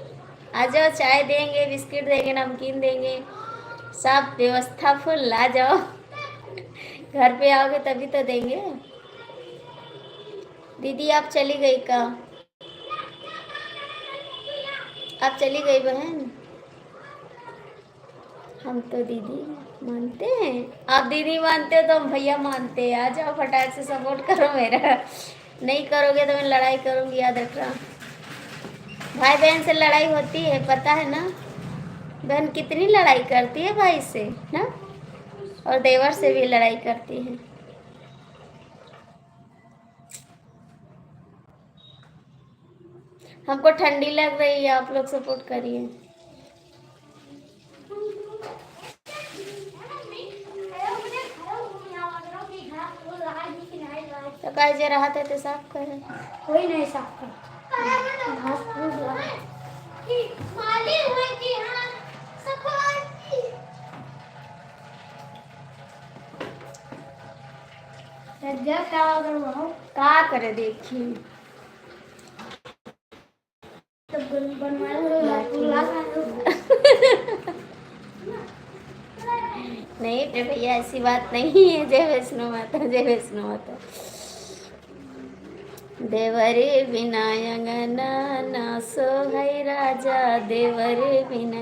[SPEAKER 1] आ जाओ। चाय देंगे, बिस्किट देंगे, नमकीन देंगे, सब व्यवस्था फुल। आ जाओ। घर पे आओगे तभी तो देंगे। दीदी आप चली गई का? आप चली गई बहन? हम तो दीदी मानते हैं। आप दीदी मानते हो तो हम भैया मानते हैं। आ जाओ, फटाक से सपोर्ट करो मेरा। नहीं करोगे तो मैं लड़ाई करूंगी, याद रखना। भाई बहन से लड़ाई होती है, पता है ना? बहन कितनी लड़ाई करती है भाई से ना, और देवर से भी लड़ाई करती है। हमको ठंडी लग रही है, आप लोग सपोर्ट करिए। तो कहे जे रहा था तो साफ करे, कोई नहीं साफ कर। घास फूस लगा माली हुई थी। हाँ सफाई क्या करे देखिए। नहीं भैया, ऐसी बात नहीं है। जय वैष्णो माता, जय वैष्णो माता। देवरे बिना अंगना ना सोहै राजा, देवरे बिना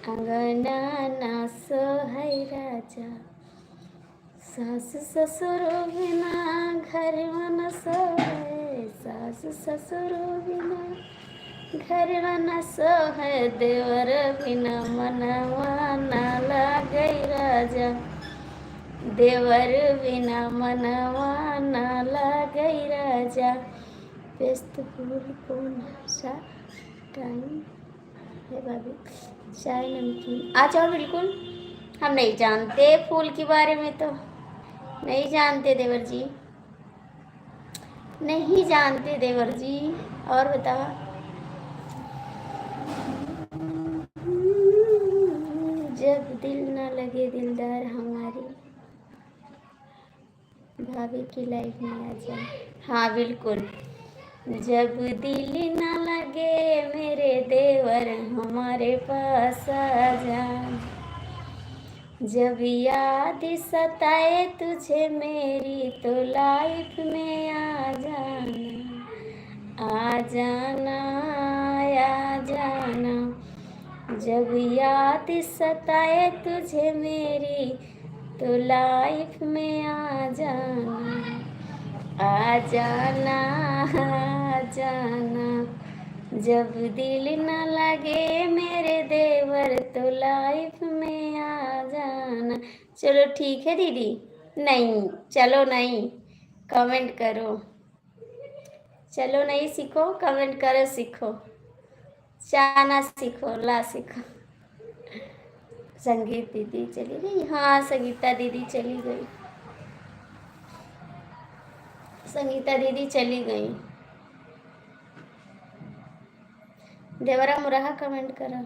[SPEAKER 1] अंगना ना सोहै राजा। सास ससुर बिना घर मन सोहै, सास ससुर बिना घर मन सोहै, देवर बिना मनवा ना लागै राजा, देवर बिना मनवा ना लागै राजा। व्यस्त फूल कौन सा टाइम है भाभी? चाय नमकीन आ जाओ, बिल्कुल। हम नहीं जानते फूल के बारे में, तो नहीं जानते देवर जी, नहीं जानते देवर जी। और बताओ। जब दिल ना लगे दिलदार हमारी, भाभी की लाइफ में आ जाए। हाँ बिल्कुल। जब दिल ना लगे मेरे देवर हमारे पास आ जा, जब याद सताए तुझे मेरी तो लाइफ में आ जाना, आ जाना, आ जाना। जब याद सताए तुझे मेरी तो लाइफ में आ जाना, आ जाना, आ जाना। जब दिल न लगे मेरे देवर तो लाइफ में आ जाना। चलो ठीक है दीदी। नहीं, चलो नहीं, कमेंट करो। चलो नहीं सीखो, कमेंट करो सीखो। चाना सीखो, ला सीखो। संगीत दीदी चली गई। हाँ संगीता दीदी चली गई, संगीता दीदी चली गई। देवरा मुराहा कमेंट करो।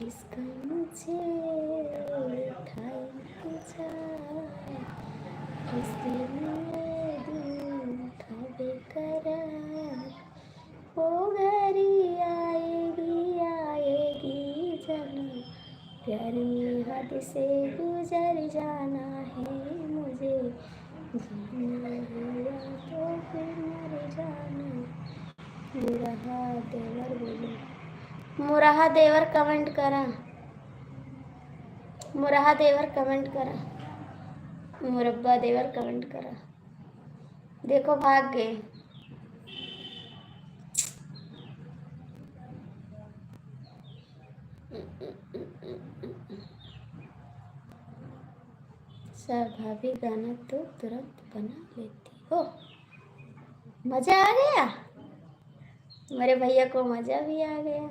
[SPEAKER 1] इसका मुझे ठाई पूछा, इस दिल में दिल था बेकरार। वो घड़ी आएगी, आएगी से गुजर जाना है मुझे, जीना है या तो फिर मर जाना। मुरहा देवर बोलो, मुरहा देवर कमेंट करा, मुरहा देवर कमेंट करा, मुरब्बा देवर कमेंट करा। देखो भाग गए। भाभी गाना तो तुरंत बना लेती हो। मजा आ गया, मेरे भैया को मजा भी आ गया।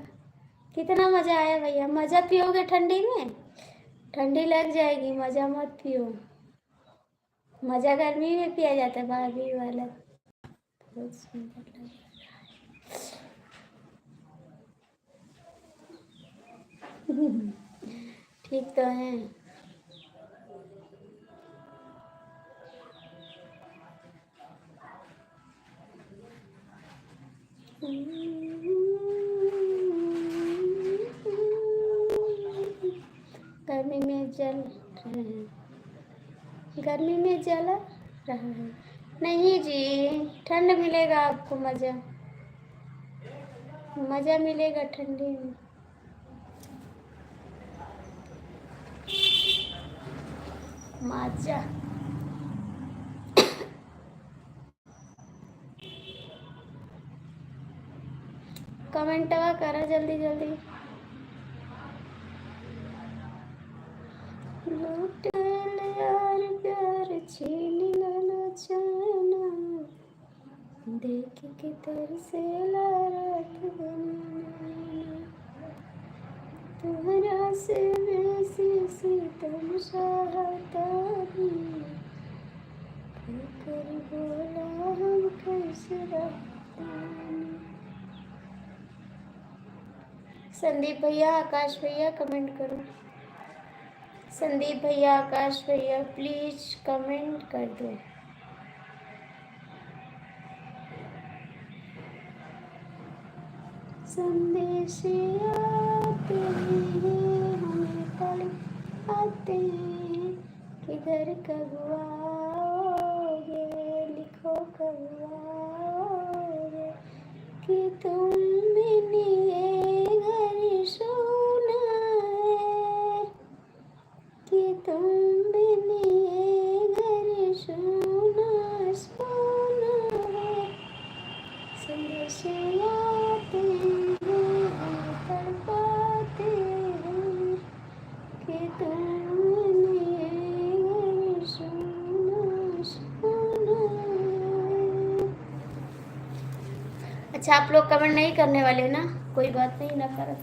[SPEAKER 1] कितना मजा आया भैया। मजा पियोगे ठंडी में? ठंडी लग जाएगी, मजा मत पियो। मजा गर्मी में पिया जाता है भाभी वाला। बहुत सुंदर लग रहा है। ठीक तो है। गर्मी में जल रहे हैं, गर्मी में जल रहा है। नहीं जी, ठंड मिलेगा आपको, मज़ा मज़ा मिलेगा ठंडी में। मज़ा कमेंटवा करो जल्दी जल्दी। लूट ले यार प्यार छीन लो जाना, देख के तरसे रात बनाना। तुम्हारा से बेसी सीतम चाहता हूँ, कर बोला हम कैसे रहते हैं। संदीप भैया, आकाश भैया कमेंट करो। संदीप भैया, आकाश भैया प्लीज कमेंट कर दो। संदेश आते हैं हमें पल आते हैं, किधर कब आओगे, लिखो कब आओगे, कि तुमने ये घर सुना है, कि तुमने ये घर सुना सुना है। संदेश आते हैं हम तड़पाते हैं, कि तुमने ये घर सुना सुना है। अच्छा, आप लोग कमेंट नहीं करने वाले ना? कोई बात नहीं, ना करो।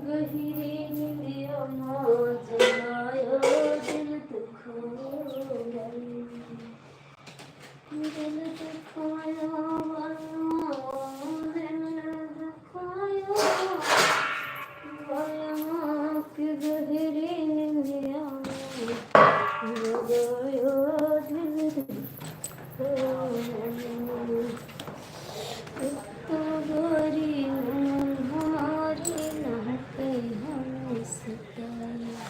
[SPEAKER 1] गहिरे निंदिया मौज आयो, दिल दुखायो, दिल दुखायो, दिल दुखायो, कि गहिरे निंदिया मौज आयो, दिल दुखायो। तो गोरी हमारी ना कहीं हमें सताया,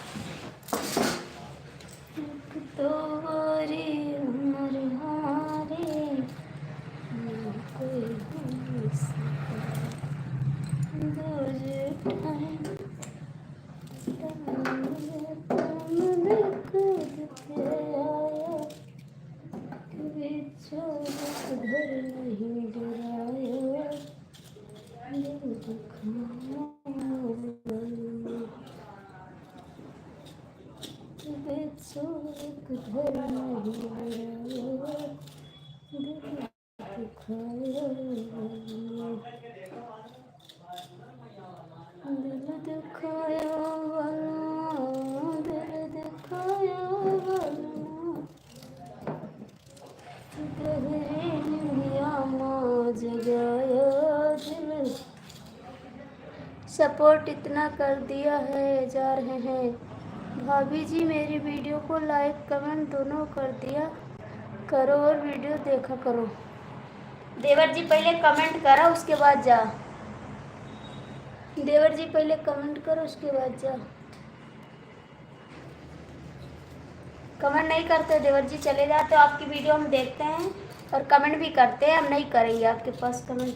[SPEAKER 1] तो गोरी उम्र हमारे ना कोई हमें सताया। दो टाइम घर नहीं डराया, दिल दुखाया, घर नहीं डराया, दिल दुखाया, दिल दुखाया वाला, दिल दुखाया वाला, गहरे निंदिया मौज गाया दिल। सपोर्ट इतना कर दिया है, जा रहे हैं भाभी जी। मेरी वीडियो को लाइक कमेंट दोनों कर दिया करो और वीडियो देखा करो। देवर जी पहले कमेंट करा, उसके बाद जा। देवर जी पहले कमेंट करो, उसके बाद जाओ। कमेंट नहीं करते देवर जी, चले जाते हो। आपकी वीडियो हम देखते हैं और कमेंट भी करते हैं, हम नहीं करेंगे आपके पास कमेंट,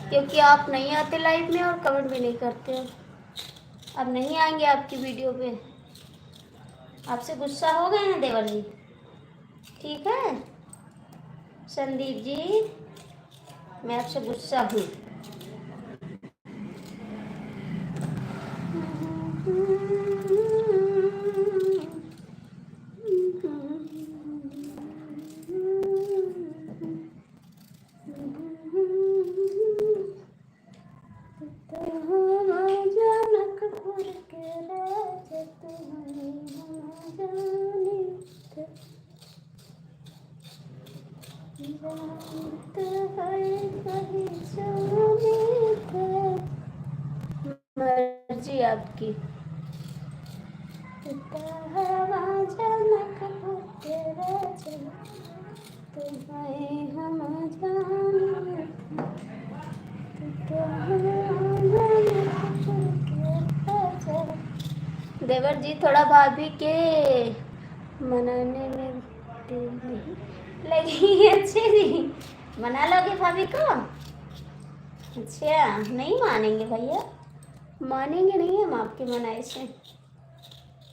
[SPEAKER 1] क्योंकि आप नहीं आते लाइव में और कमेंट भी नहीं करते हो। अब नहीं आएंगे आपकी वीडियो पे। आपसे गुस्सा हो गए हैं देवर जी, ठीक है संदीप जी, मैं आपसे गुस्सा हूँ। मर्जी आपकी। देवर जी थोड़ा भाभी के मनाने में देर नहीं लगी। अच्छे जी, मना लोगे भाभी को? अच्छा, नहीं मानेंगे भैया, मानेंगे नहीं हम आपके मनाई से।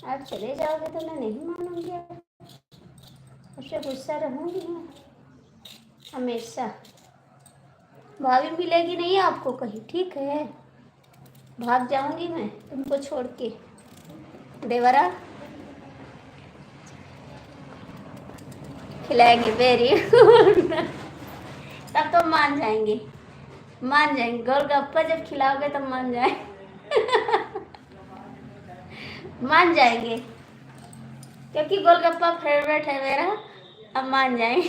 [SPEAKER 1] आप चले जाओगे तो मैं नहीं मानूंगी, आपसे गुस्सा रहूंगी मैं हमेशा। भाभी मिलेगी नहीं आपको कहीं, ठीक है? भाग जाऊंगी मैं तुमको छोड़ के। देवरा खिलाएंगे, वेरी गुड। तब तो मान जाएंगे, मान जाएंगे। गोलगप्पा जब खिलाओगे तब मान जाए। मान जाएंगे, क्योंकि गोलगप्पा फेवरेट है मेरा। अब मान जाएंगे।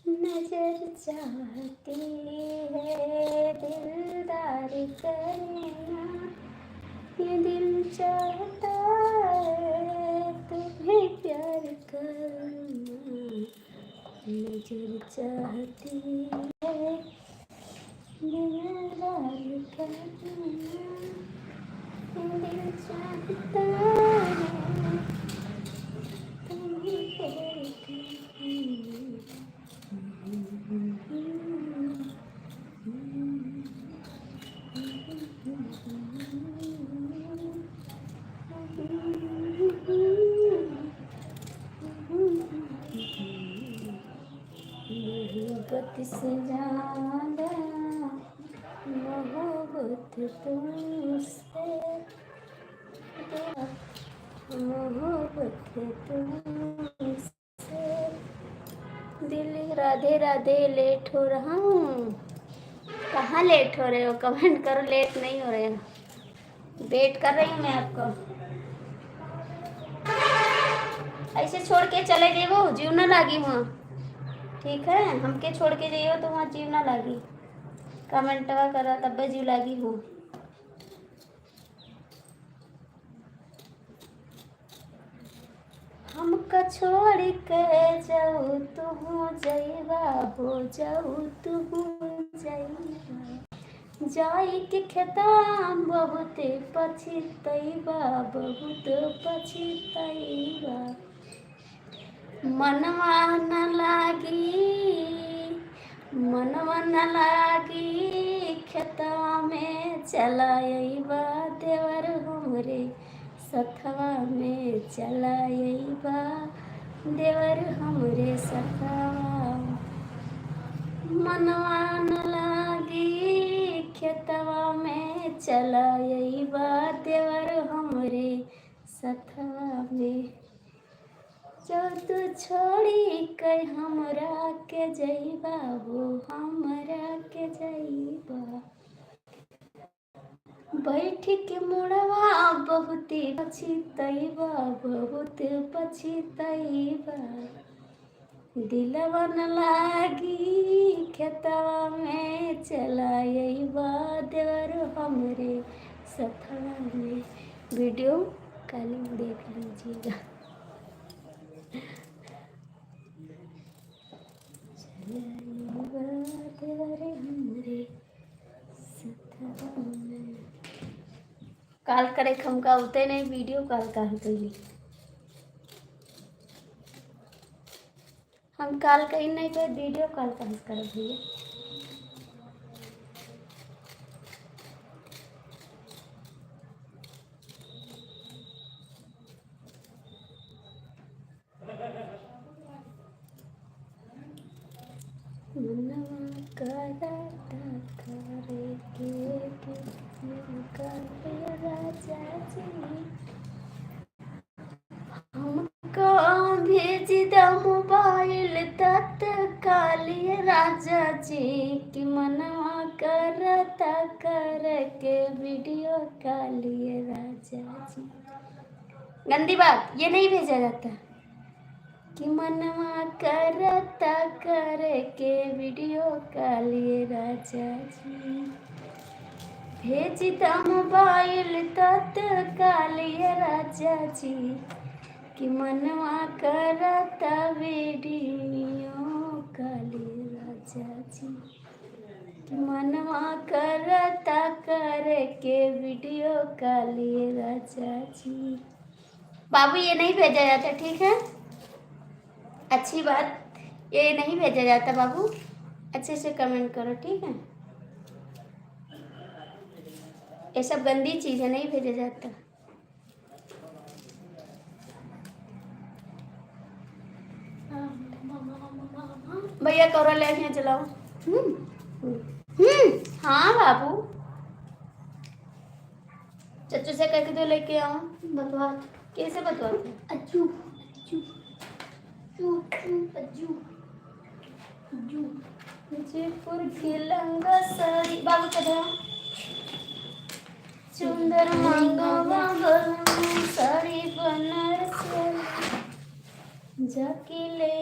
[SPEAKER 1] नजर चाहती है दिलदार करना, ये दिल चाहता है तुम्हें प्यार करना। नजर चाहती है दिलदार करना, ये दिल चाहता है तुम्हें प्यार करना। मोहब्बत से ज्यादा मोहब्बत तुमसे, मोहब्बत तुमसे। दिल राधे राधे, लेट हो रहा हूँ। कहाँ लेट हो रहे हो? कमेंट करो, लेट नहीं हो रहे हो। वेट कर रही हूँ मैं आपको। ऐसे छोड़ के चले गए वो, जीव ना लागी वहाँ, ठीक है? हमके छोड़ के जाइयो तो वहाँ जीव ना लागी। कमेंटवा करा तब जीव लागी हूँ। हमका छोड़ के जाऊ तू जैवा, हो जाऊ तू जैवा। जाई के खेताम बहुत पछतैबा, बहुत पछतैबा। मनवा न लागी, मनवा न लागी खेतवा में चलाइबा। देवर हमरे सथवा में चलाइबा, देवर हमरे सथवा। मनवा न लागी खेतवा में चलाइबा, देवर हमरे सथवा में। जो तू छोड़ी कई हमरा के जइबा, वो हमरा के जइबा। बैठ के मुड़वा बहुत पछतैबा, बहुत पछतैबा। दिलवा न लागी खेतवा में चला यही देवर हमरे सथवा में। वीडियो कॉलिंग देख लीजिएगा। चला यही देवर हमरे सथवा में। कॉल करे हम का होते नहीं, वीडियो कॉल का होते ही हम कॉल कहीं नहीं तो वीडियो कॉल का कर भैया। मनवा करता करे के राजा जी हमको भेज द मोबाइल तत्काल राजा जी कि मनवा करता कर के वीडियो कॉल राजा जी। गंदी बात ये नहीं भेजा जाता कि मनवा करता कर के वीडियो कॉल राजा जी। भेज द मोबाइल तत्काल राजा जी कि मनवा करता वीडियो कॉल राजा जी कि मनवा करता कर के वीडियो कॉल राजा जी। बाबू ये नहीं भेजा जाता, ठीक है, अच्छी बात, ये नहीं भेजा जाता बाबू, अच्छे से कमेंट करो, ठीक है। ये सब गंदी चीज है, नहीं भेजा जाता। भैया कौरा ले यहाँ चलाओ। हाँ बाबू, चच्चू से कह के तो लेके आओ। बतवा कैसे बतवाते? अज्जू अज्जू अज्जू अज्जू जयपुर की लंगा साड़ी बाबू कदा सुंदर मंगवा साड़ी बनारसी जाके ले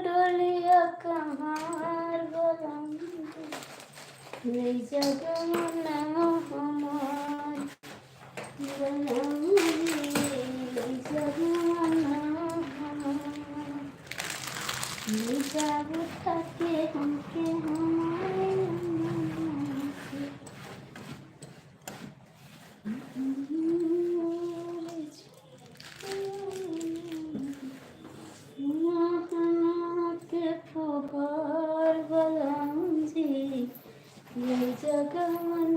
[SPEAKER 1] डोलिया कहार गलम ले जगमना हमार गलम ले जगमना हमार ले जाबू थके हमके हमारे जगमना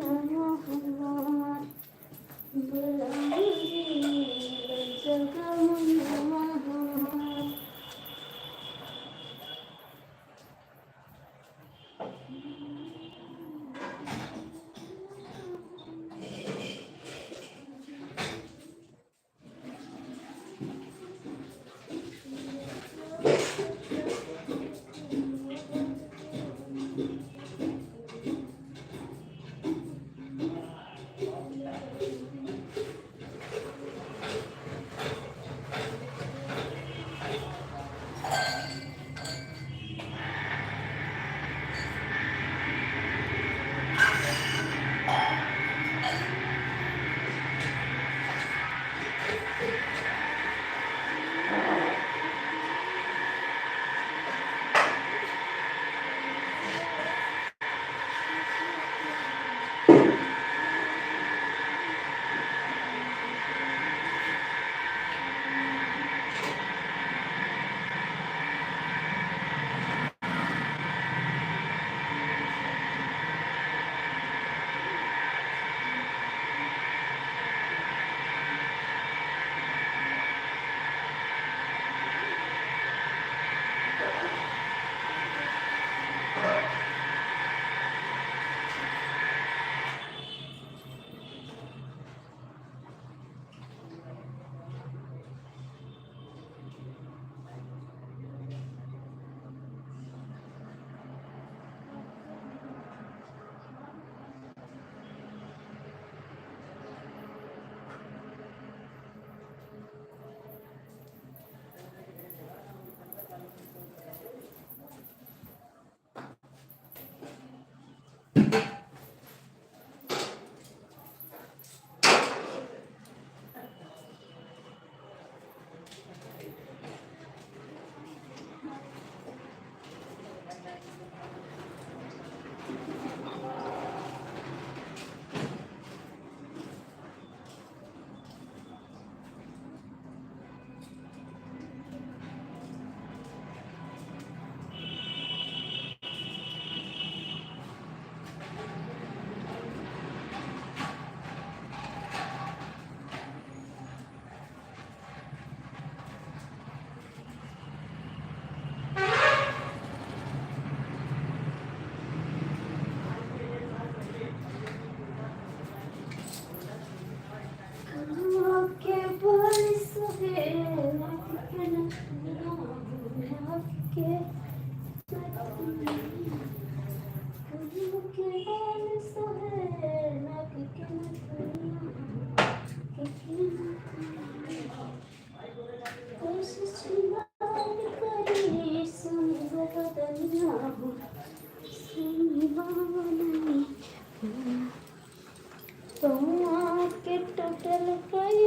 [SPEAKER 1] के टोटल कई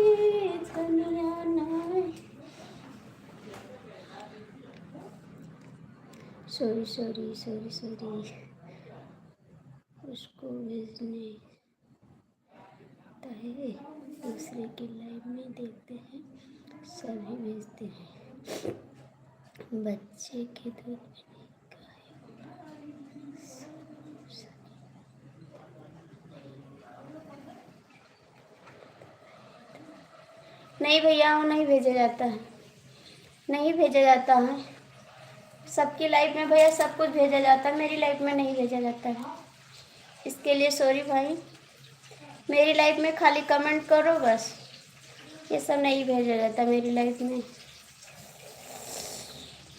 [SPEAKER 1] धनिया नाय। सॉरी सॉरी सॉरी सॉरी, उसको भेजने है, दूसरे की लाइव में देखते हैं, सभी भेजते हैं। बच्चे के दूध में नहीं भैया, वो नहीं भेजा जाता है, नहीं भेजा जाता है। सबकी लाइफ में भैया सब कुछ भेजा जाता है, मेरी लाइफ में नहीं भेजा जाता है। इसके लिए सॉरी भाई। मेरी लाइफ में खाली कमेंट करो बस, ये सब नहीं भेजा जाता मेरी लाइफ में,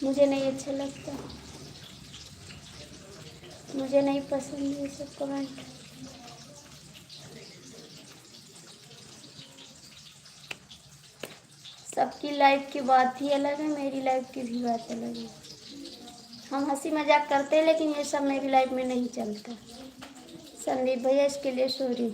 [SPEAKER 1] मुझे नहीं अच्छा लगता, मुझे नहीं पसंद ये सब कमेंट। सबकी लाइफ की बात ही अलग है, मेरी लाइफ की भी बात अलग है। हम हंसी मजाक करते हैं, लेकिन ये सब मेरी लाइफ में नहीं चलता। संदीप भैया, इसके लिए सॉरी।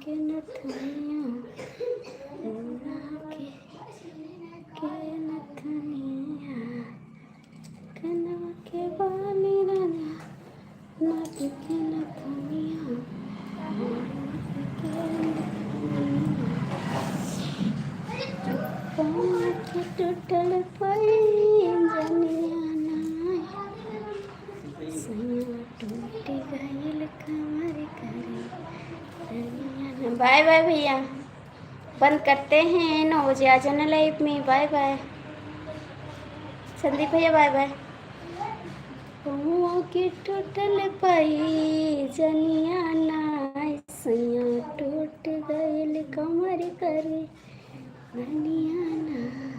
[SPEAKER 1] के नथनिया कनवा के बाली राना नाक के नथनिया पाँव के टूटल पैजनिया सैया टूट गइल कमर करे। बाय बाय भैया, बंद करते हैं, 9 बजे आ जाना लाइव में। बाय बाय संदीप भैया, बाय बाय। पाँव के टूटल पैजनिया सैया टूट गइल कमर करे धनिया ना।